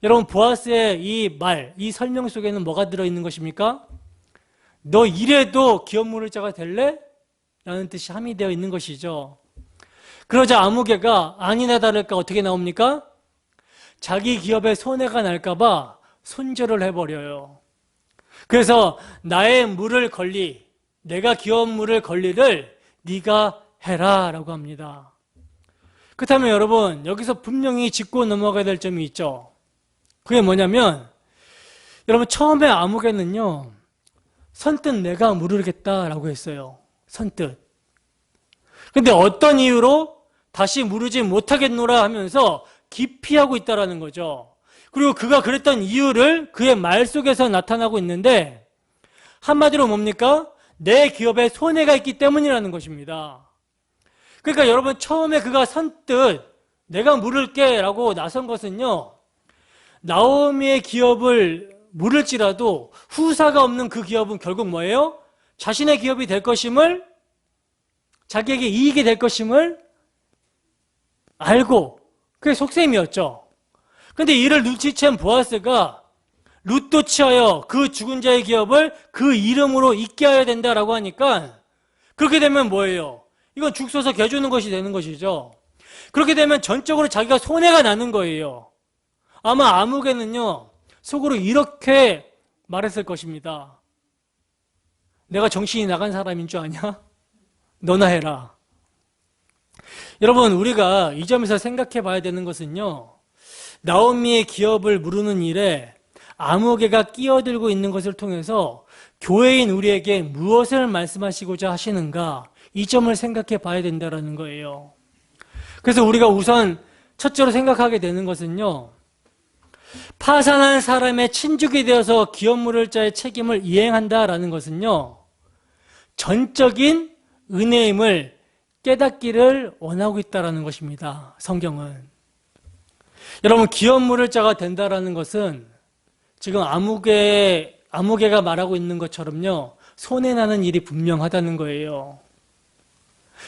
여러분 보아스의 이 말, 이 설명 속에는 뭐가 들어있는 것입니까? 너 이래도 기업 물을 자가 될래? 라는 뜻이 함의되어 있는 것이죠. 그러자 아무개가 아니나 다를까 어떻게 나옵니까? 자기 기업에 손해가 날까봐 손절을 해버려요. 그래서 나의 물을 권리, 내가 기업 물을 권리를 네가 해라 라고 합니다. 그렇다면 여러분 여기서 분명히 짚고 넘어가야 될 점이 있죠. 그게 뭐냐면 여러분 처음에 아무개는요 선뜻 내가 물으겠다라고 했어요. 선뜻. 근데 어떤 이유로 다시 물으지 못하겠노라 하면서 기피하고 있다라는 거죠. 그리고 그가 그랬던 이유를 그의 말 속에서 나타나고 있는데 한마디로 뭡니까? 내 기업에 손해가 있기 때문이라는 것입니다. 그러니까 여러분 처음에 그가 선뜻 내가 물을게 라고 나선 것은요 나오미의 기업을 물을지라도 후사가 없는 그 기업은 결국 뭐예요? 자신의 기업이 될 것임을 자기에게 이익이 될 것임을 알고 그게 속셈이었죠. 그런데 이를 눈치챈 보아스가 룻도 취하여 그 죽은 자의 기업을 그 이름으로 잊게 해야 된다라고 하니까 그렇게 되면 뭐예요? 이건 죽 써서 개 주는 것이 되는 것이죠. 그렇게 되면 전적으로 자기가 손해가 나는 거예요. 아마 아무개는요 속으로 이렇게 말했을 것입니다. 내가 정신이 나간 사람인 줄 아냐? 너나 해라. 여러분 우리가 이 점에서 생각해 봐야 되는 것은요 나오미의 기업을 물으는 일에 아무개가 끼어들고 있는 것을 통해서 교회인 우리에게 무엇을 말씀하시고자 하시는가 이 점을 생각해 봐야 된다는 거예요. 그래서 우리가 우선 첫째로 생각하게 되는 것은요 파산한 사람의 친족이 되어서 기업 물을 자의 책임을 이행한다라는 것은요 전적인 은혜임을 깨닫기를 원하고 있다는 것입니다. 성경은. 여러분 기업 물을 자가 된다라는 것은 지금 아무개가 말하고 있는 것처럼요 손해나는 일이 분명하다는 거예요.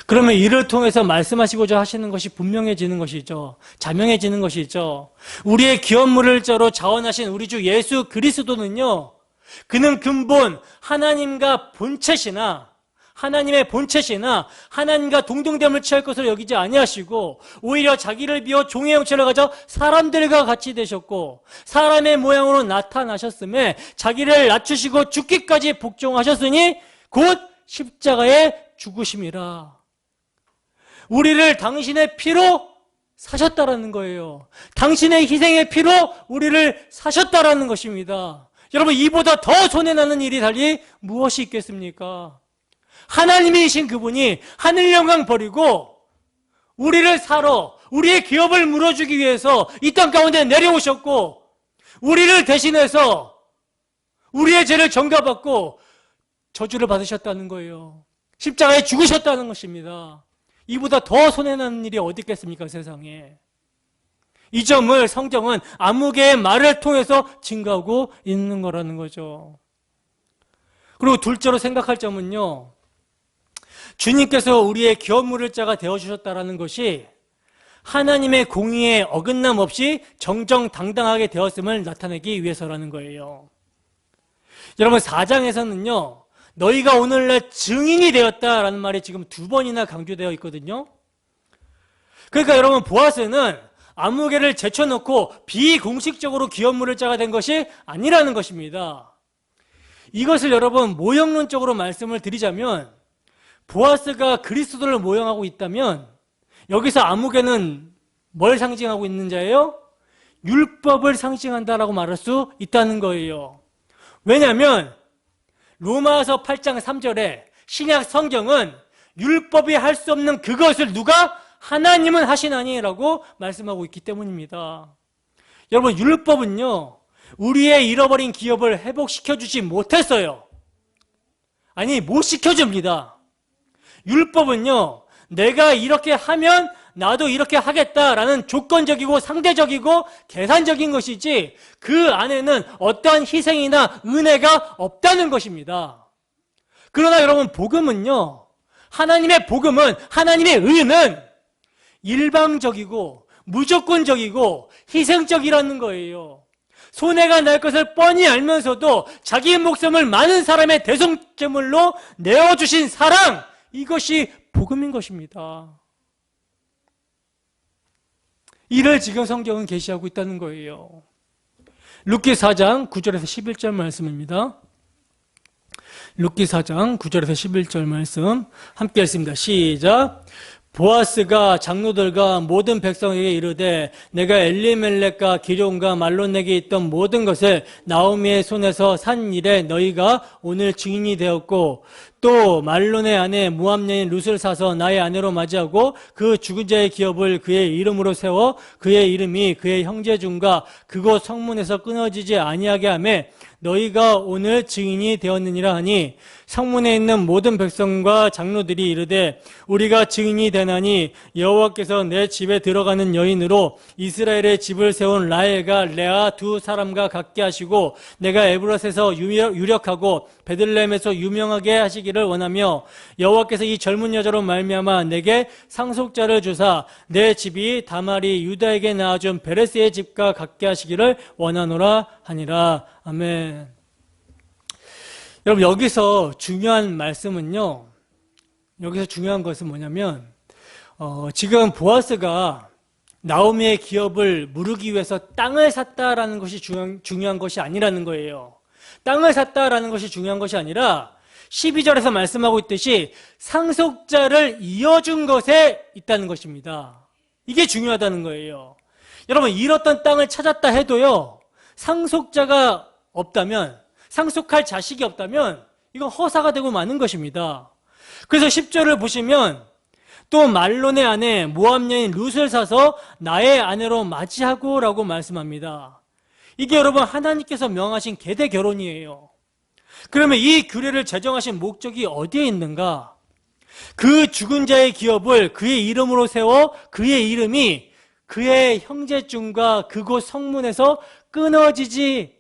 그러면 이를 통해서 말씀하시고자 하시는 것이 분명해지는 것이죠. 자명해지는 것이죠. 우리의 기업 물을 자로 자원하신 우리 주 예수 그리스도는요 그는 근본 하나님과 본체시나 하나님의 본체시나 하나님과 동등됨을 취할 것을 여기지 아니하시고 오히려 자기를 비워 종의 형체를 가져 사람들과 같이 되셨고 사람의 모양으로 나타나셨음에 자기를 낮추시고 죽기까지 복종하셨으니 곧 십자가에 죽으심이라. 우리를 당신의 피로 사셨다라는 거예요. 당신의 희생의 피로 우리를 사셨다라는 것입니다. 여러분 이보다 더 손해나는 일이 달리 무엇이 있겠습니까? 하나님이신 그분이 하늘 영광 버리고 우리를 사러 우리의 기업을 물어주기 위해서 이 땅 가운데 내려오셨고 우리를 대신해서 우리의 죄를 전가받고 저주를 받으셨다는 거예요. 십자가에 죽으셨다는 것입니다. 이보다 더 손해나는 일이 어디 있겠습니까 세상에. 이 점을 성경은 아무개의 말을 통해서 증거하고 있는 거라는 거죠. 그리고 둘째로 생각할 점은요 주님께서 우리의 기업 물을 자가 되어주셨다는 것이 하나님의 공의에 어긋남 없이 정정당당하게 되었음을 나타내기 위해서라는 거예요. 여러분 4장에서는요 너희가 오늘날 증인이 되었다라는 말이 지금 2번이나 강조되어 있거든요. 그러니까 여러분 보아스는 아무개를 제쳐놓고 비공식적으로 기업물을 짜가 된 것이 아니라는 것입니다. 이것을 여러분 모형론적으로 말씀을 드리자면 보아스가 그리스도를 모형하고 있다면 여기서 아무개는 뭘 상징하고 있는 자예요? 율법을 상징한다라고 말할 수 있다는 거예요. 왜냐하면 로마서 8장 3절에 신약 성경은 율법이 할 수 없는 그것을 누가? 하나님은 하시나니라고 말씀하고 있기 때문입니다. 여러분 율법은요 우리의 잃어버린 기업을 회복시켜주지 못했어요. 아니 못 시켜줍니다. 율법은요 내가 이렇게 하면 나도 이렇게 하겠다라는 조건적이고 상대적이고 계산적인 것이지 그 안에는 어떠한 희생이나 은혜가 없다는 것입니다. 그러나 여러분 복음은요 하나님의 복음은 하나님의 의는 일방적이고 무조건적이고 희생적이라는 거예요. 손해가 날 것을 뻔히 알면서도 자기 목숨을 많은 사람의 대속제물로 내어주신 사랑, 이것이 복음인 것입니다. 이를 지금 성경은 계시하고 있다는 거예요. 룻기 4장 9절에서 11절 말씀입니다. 룻기 4장 9절에서 11절 말씀 함께 읽습니다. 시작. 보아스가 장로들과 모든 백성에게 이르되 내가 엘리멜렉과 기럯과 말론에게 있던 모든 것을 나오미의 손에서 산 일에 너희가 오늘 증인이 되었고 또 말론의 아내 모압 여인 룻을 사서 나의 아내로 맞이하고 그 죽은 자의 기업을 그의 이름으로 세워 그의 이름이 그의 형제 중과 그곳 성문에서 끊어지지 아니하게 하며 너희가 오늘 증인이 되었느니라 하니 성문에 있는 모든 백성과 장로들이 이르되 우리가 증인이 되나니 여호와께서 내 집에 들어가는 여인으로 이스라엘의 집을 세운 라헬과 레아 두 사람과 같게 하시고 내가 에브라스에서 유력하고 베들레헴에서 유명하게 하시기를 원하며 여호와께서 이 젊은 여자로 말미암아 내게 상속자를 주사 내 집이 다말이 유다에게 낳아준 베레스의 집과 같게 하시기를 원하노라 하니라. 아멘. 여러분 여기서 중요한 말씀은요, 여기서 중요한 것은 뭐냐면 지금 보아스가 나오미의 기업을 무르기 위해서 땅을 샀다라는 것이 중요한 것이 아니라는 거예요. 땅을 샀다라는 것이 중요한 것이 아니라 12절에서 말씀하고 있듯이 상속자를 이어준 것에 있다는 것입니다. 이게 중요하다는 거예요. 여러분 잃었던 땅을 찾았다 해도요 상속자가 없다면, 상속할 자식이 없다면 이건 허사가 되고 마는 것입니다. 그래서 10절을 보시면 또 말론의 아내 모압 여인 룻을 사서 나의 아내로 맞이하고 라고 말씀합니다. 이게 여러분 하나님께서 명하신 계대 결혼이에요. 그러면 이 규례를 제정하신 목적이 어디에 있는가? 그 죽은 자의 기업을 그의 이름으로 세워 그의 이름이 그의 형제중과 그곳 성문에서 끊어지지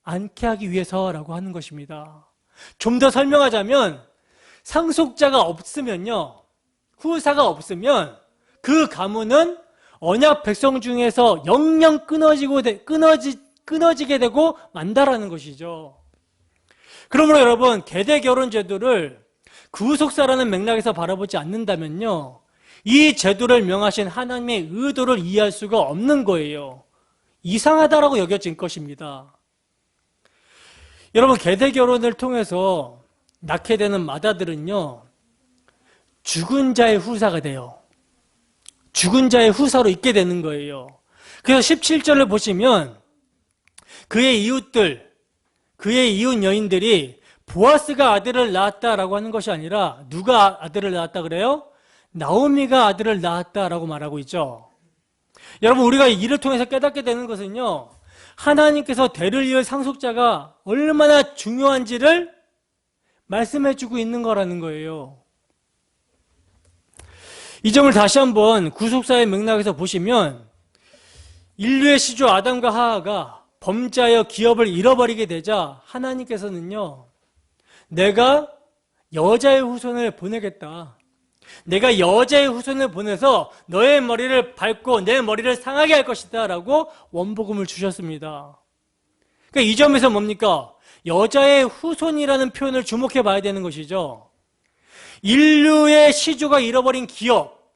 않게 하기 위해서라고 하는 것입니다. 좀 더 설명하자면 상속자가 없으면요, 후사가 없으면 그 가문은 언약 백성 중에서 영영 끊어지게 되고 만다라는 것이죠. 그러므로 여러분 계대 결혼 제도를 구속사라는 맥락에서 바라보지 않는다면요 이 제도를 명하신 하나님의 의도를 이해할 수가 없는 거예요. 이상하다라고 여겨진 것입니다. 여러분 계대 결혼을 통해서 낳게 되는 맏아들은요 죽은 자의 후사가 돼요. 죽은 자의 후사로 있게 되는 거예요. 그래서 17절을 보시면 그의 이웃들, 그의 이웃 여인들이 보아스가 아들을 낳았다라고 하는 것이 아니라 누가 아들을 낳았다 그래요? 나오미가 아들을 낳았다라고 말하고 있죠. 여러분 우리가 이를 통해서 깨닫게 되는 것은요 하나님께서 대를 이을 상속자가 얼마나 중요한지를 말씀해주고 있는 거라는 거예요. 이 점을 다시 한번 구속사의 맥락에서 보시면 인류의 시조 아담과 하하가 범죄하여 기업을 잃어버리게 되자 하나님께서는요 내가 여자의 후손을 보내겠다. 내가 여자의 후손을 보내서 너의 머리를 밟고 내 머리를 상하게 할 것이다 라고 원복음을 주셨습니다. 그러니까 이 점에서 뭡니까? 여자의 후손이라는 표현을 주목해 봐야 되는 것이죠. 인류의 시조가 잃어버린 기업,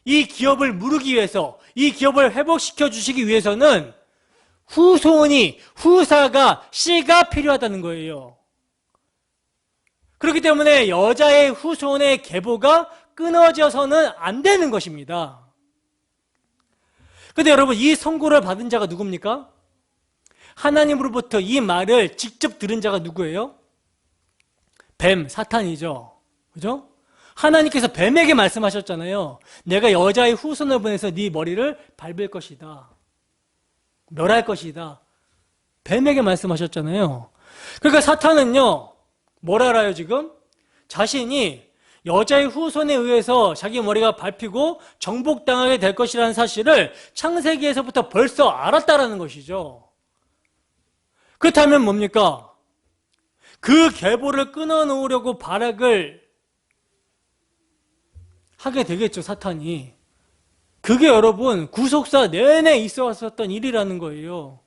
이 기업을 무르기 위해서, 이 기업을 회복시켜 주시기 위해서는 후사가, 씨가 필요하다는 거예요. 그렇기 때문에 여자의 후손의 계보가 끊어져서는 안 되는 것입니다. 근데 여러분, 이 선고를 받은 자가 누굽니까? 하나님으로부터 이 말을 직접 들은 자가 누구예요? 뱀, 사탄이죠. 그죠? 하나님께서 뱀에게 말씀하셨잖아요. 내가 여자의 후손을 보내서 네 머리를 밟을 것이다. 멸할 것이다. 뱀에게 말씀하셨잖아요. 그러니까 사탄은요, 뭘 알아요 지금? 자신이 여자의 후손에 의해서 자기 머리가 밟히고 정복당하게 될 것이라는 사실을 창세기에서부터 벌써 알았다라는 것이죠. 그렇다면 뭡니까? 그 계보를 끊어놓으려고 발악을 하게 되겠죠, 사탄이. 그게 여러분 구속사 내내 있어 왔었던 일이라는 거예요.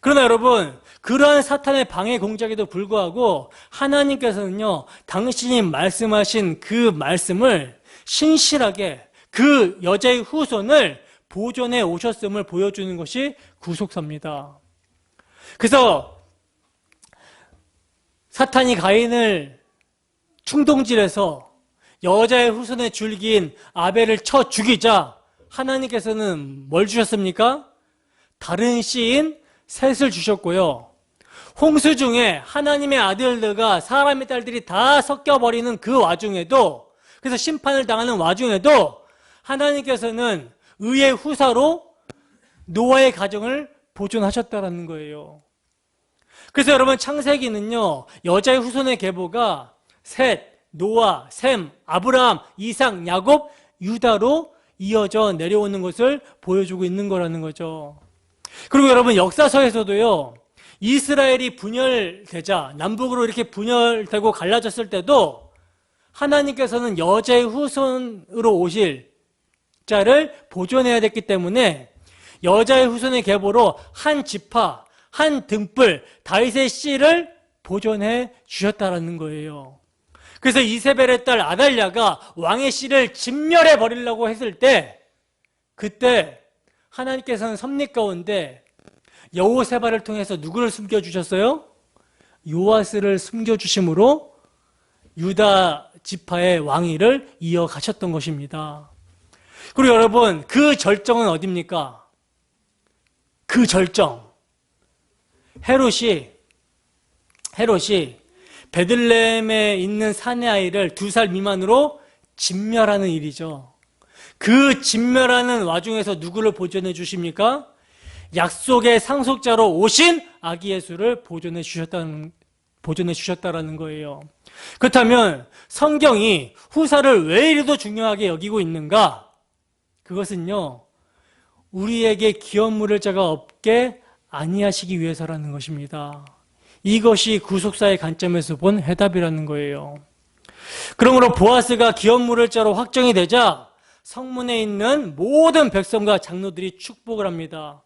그러나 여러분, 그러한 사탄의 방해 공작에도 불구하고 하나님께서는요, 당신이 말씀하신 그 말씀을 신실하게 그 여자의 후손을 보존해 오셨음을 보여주는 것이 구속사입니다. 그래서 사탄이 가인을 충동질해서 여자의 후손의 줄기인 아벨을 쳐 죽이자 하나님께서는 뭘 주셨습니까? 다른 씨인 셋을 주셨고요. 홍수 중에 하나님의 아들들과 사람의 딸들이 다 섞여버리는 그 와중에도, 그래서 심판을 당하는 와중에도 하나님께서는 의의 후사로 노아의 가정을 보존하셨다는 거예요. 그래서 여러분, 창세기는요, 여자의 후손의 계보가 셋, 노아, 셈, 아브라함, 이삭, 야곱, 유다로 이어져 내려오는 것을 보여주고 있는 거라는 거죠. 그리고 여러분, 역사서에서도요, 이스라엘이 분열되자, 남북으로 이렇게 분열되고 갈라졌을 때도 하나님께서는 여자의 후손으로 오실 자를 보존해야 됐기 때문에 여자의 후손의 계보로 한 지파, 한 등불, 다윗의 씨를 보존해 주셨다는 거예요. 그래서 이세벨의 딸 아달랴가 왕의 씨를 진멸해 버리려고 했을 때, 그때 하나님께서는 섭리 가운데 여호세바를 통해서 누구를 숨겨주셨어요? 요아스를 숨겨주심으로 유다 지파의 왕위를 이어가셨던 것입니다. 그리고 여러분, 그 절정은 어디입니까? 그 절정, 헤롯이 베들레헴에 있는 사내 아이를 2살 미만으로 진멸하는 일이죠. 그 진멸하는 와중에서 누구를 보존해 주십니까? 약속의 상속자로 오신 아기 예수를 보존해 주셨다라는 거예요. 그렇다면 성경이 후사를 왜 이리도 중요하게 여기고 있는가? 그것은요, 우리에게 기업 물을 자가 없게 아니하시기 위해서라는 것입니다. 이것이 구속사의 관점에서 본 해답이라는 거예요. 그러므로 보아스가 기업 물을 자로 확정이 되자 성문에 있는 모든 백성과 장로들이 축복을 합니다.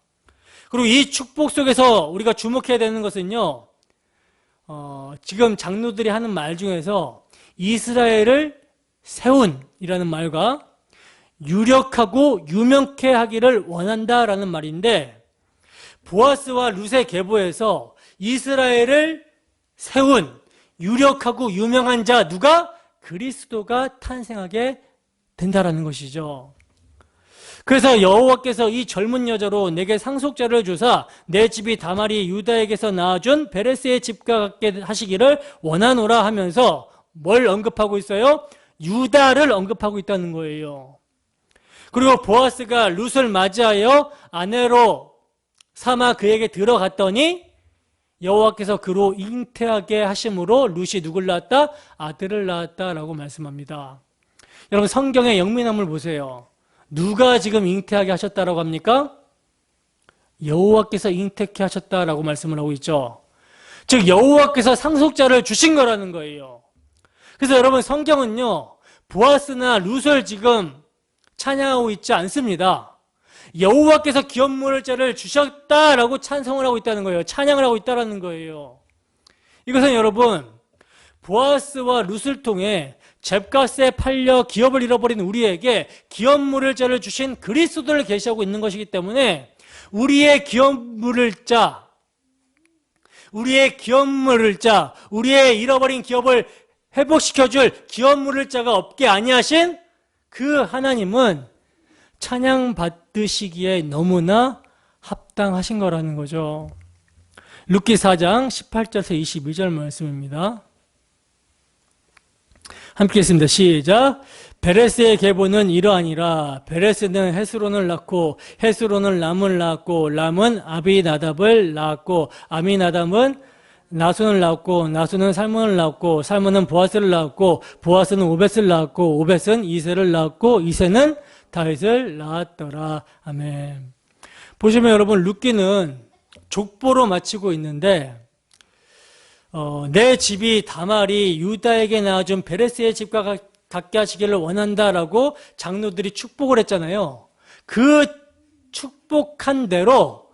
그리고 이 축복 속에서 우리가 주목해야 되는 것은요, 지금 장로들이 하는 말 중에서 이스라엘을 세운이라는 말과 유력하고 유명케 하기를 원한다라는 말인데, 보아스와 룻의 계보에서 이스라엘을 세운 유력하고 유명한 자, 누가? 그리스도가 탄생하게 된다라는 것이죠. 그래서 여호와께서 이 젊은 여자로 내게 상속자를 주사 내 집이 다말이 유다에게서 낳아준 베레스의 집과 같게 하시기를 원하노라 하면서 뭘 언급하고 있어요? 유다를 언급하고 있다는 거예요. 그리고 보아스가 룻을 맞이하여 아내로 삼아 그에게 들어갔더니 여호와께서 그로 잉태하게 하심으로 룻이 누굴 낳았다? 아들을 낳았다라고 말씀합니다. 여러분, 성경의 영민함을 보세요. 누가 지금 잉태하게 하셨다라고 합니까? 여호와께서 잉태케 하셨다라고 말씀을 하고 있죠. 즉 여호와께서 상속자를 주신 거라는 거예요. 그래서 여러분, 성경은요, 보아스나 룻을 지금 찬양하고 있지 않습니다. 여호와께서 기업 물을 자를 주셨다라고 찬송을 하고 있다는 거예요. 찬양을 하고 있다는 거예요. 이것은 여러분, 보아스와 룻을 통해 죗값에 팔려 기업을 잃어버린 우리에게 기업 물을 자를 주신 그리스도를 계시하고 있는 것이기 때문에 우리의 기업 물을 자, 우리의 잃어버린 기업을 회복시켜줄 기업 물을 자가 없게 아니하신 그 하나님은 찬양 받으시기에 너무나 합당하신 거라는 거죠. 룻기 4장 18절에서 22절 말씀입니다. 함께 읽습니다. 시작. 베레스의 계보는 이러하니라. 베레스는 헤스론을 낳고 헤스론은 람을 낳았고 람은 아비나답을 낳았고 아미나답은 나손을 낳았고 나손은 살몬을 낳았고 살몬은 보아스를 낳았고 보아스는 오벳을 낳았고 오벳은 이새를 낳았고 이새는 다윗을 낳았더라. 아멘. 보시면 여러분 룻기는 족보로 마치고 있는데 내 집이 다말이 유다에게 낳아준 베레스의 집과 같게 하시기를 원한다라고 장로들이 축복을 했잖아요. 그 축복한 대로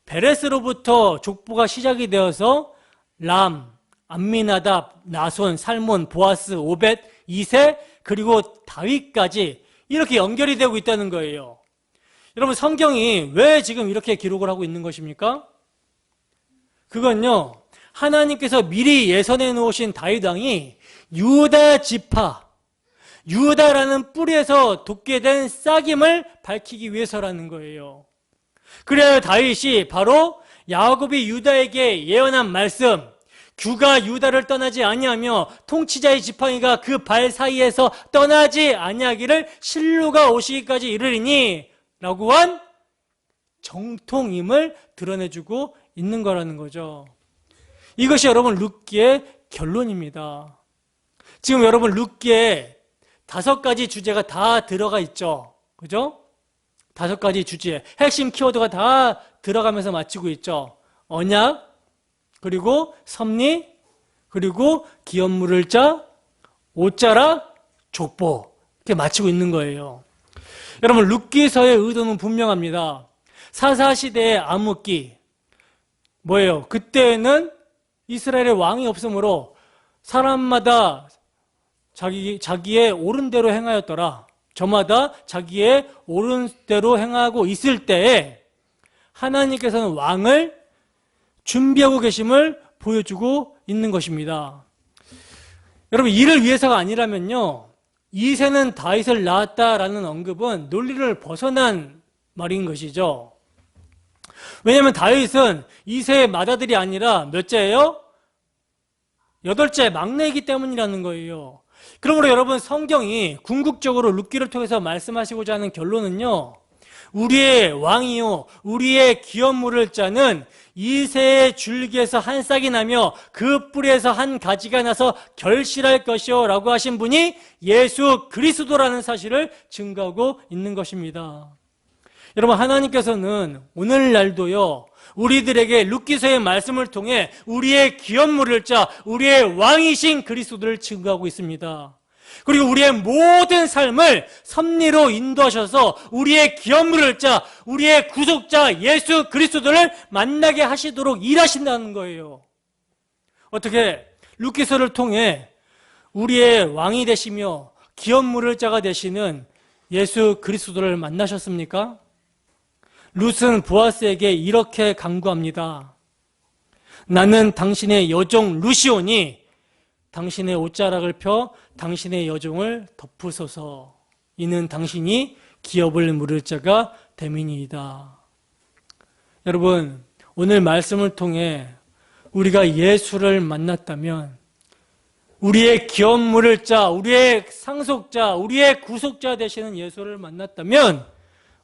베레스로부터 족보가 시작이 되어서 람, 암미나답, 나손, 살몬, 보아스, 오벳, 이새 그리고 다윗까지 이렇게 연결이 되고 있다는 거예요. 여러분 성경이 왜 지금 이렇게 기록을 하고 있는 것입니까? 그건요, 하나님께서 미리 예선해 놓으신 다윗 왕이 유다 지파, 유다라는 뿌리에서 돋게 된 싹임을 밝히기 위해서라는 거예요. 그래야 다윗이 바로 야곱이 유다에게 예언한 말씀, 규가 유다를 떠나지 아니하며 통치자의 지팡이가 그 발 사이에서 떠나지 아니하기를 실로가 오시기까지 이르리니 라고 한 정통임을 드러내주고 있는 거라는 거죠. 이것이 여러분 룻기의 결론입니다. 지금 여러분 룻기에 5가지 주제가 다 들어가 있죠. 그죠? 5가지 주제, 핵심 키워드가 다 들어가면서 마치고 있죠. 언약, 그리고 섭리, 그리고 기업 물을 자, 옷자락, 족보 이렇게 마치고 있는 거예요. 여러분 룻기서의 의도는 분명합니다. 사사시대의 암흑기 뭐예요? 그때는 이스라엘의 왕이 없으므로 사람마다 자기의 옳은 대로 행하였더라. 저마다 자기의 옳은 대로 행하고 있을 때에 하나님께서는 왕을 준비하고 계심을 보여주고 있는 것입니다. 여러분 이를 위해서가 아니라면요, 이새는 다윗을 낳았다라는 언급은 논리를 벗어난 말인 것이죠. 왜냐하면 다윗은 이새의 맏아들이 아니라 몇째예요? 8째 막내이기 때문이라는 거예요. 그러므로 여러분 성경이 궁극적으로 룻기를 통해서 말씀하시고자 하는 결론은요, 우리의 왕이요 우리의 기업 물을 자는 이새의 줄기에서 한 싹이 나며 그 뿌리에서 한 가지가 나서 결실할 것이요 라고 하신 분이 예수 그리스도라는 사실을 증거하고 있는 것입니다. 여러분 하나님께서는 오늘날도요 우리들에게 룻기서의 말씀을 통해 우리의 기업 물을 자 우리의 왕이신 그리스도를 증거하고 있습니다. 그리고 우리의 모든 삶을 섭리로 인도하셔서 우리의 기업 물을 자 우리의 구속자 예수 그리스도를 만나게 하시도록 일하신다는 거예요. 어떻게? 룻기서를 통해 우리의 왕이 되시며 기업 물을 자가 되시는 예수 그리스도를 만나셨습니까? 룻은 보아스에게 이렇게 간구합니다. 나는 당신의 여종 룻이오니 당신의 옷자락을 펴 당신의 여종을 덮으소서. 이는 당신이 기업을 물을 자가 됨이니이다. 여러분 오늘 말씀을 통해 우리가 예수를 만났다면 우리의 기업 물을 자, 우리의 상속자, 우리의 구속자 되시는 예수를 만났다면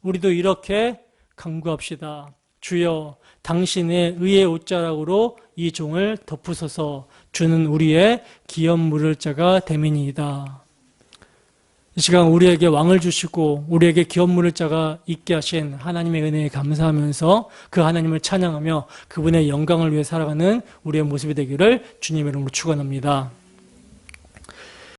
우리도 이렇게 간구합시다. 주여 당신의 의의 옷자락으로 이 종을 덮으소서. 주는 우리의 기업 물을 자가 됨이니이다. 이 시간 우리에게 왕을 주시고 우리에게 기업 물을 자가 있게 하신 하나님의 은혜에 감사하면서 그 하나님을 찬양하며 그분의 영광을 위해 살아가는 우리의 모습이 되기를 주님의 이름으로 축원합니다.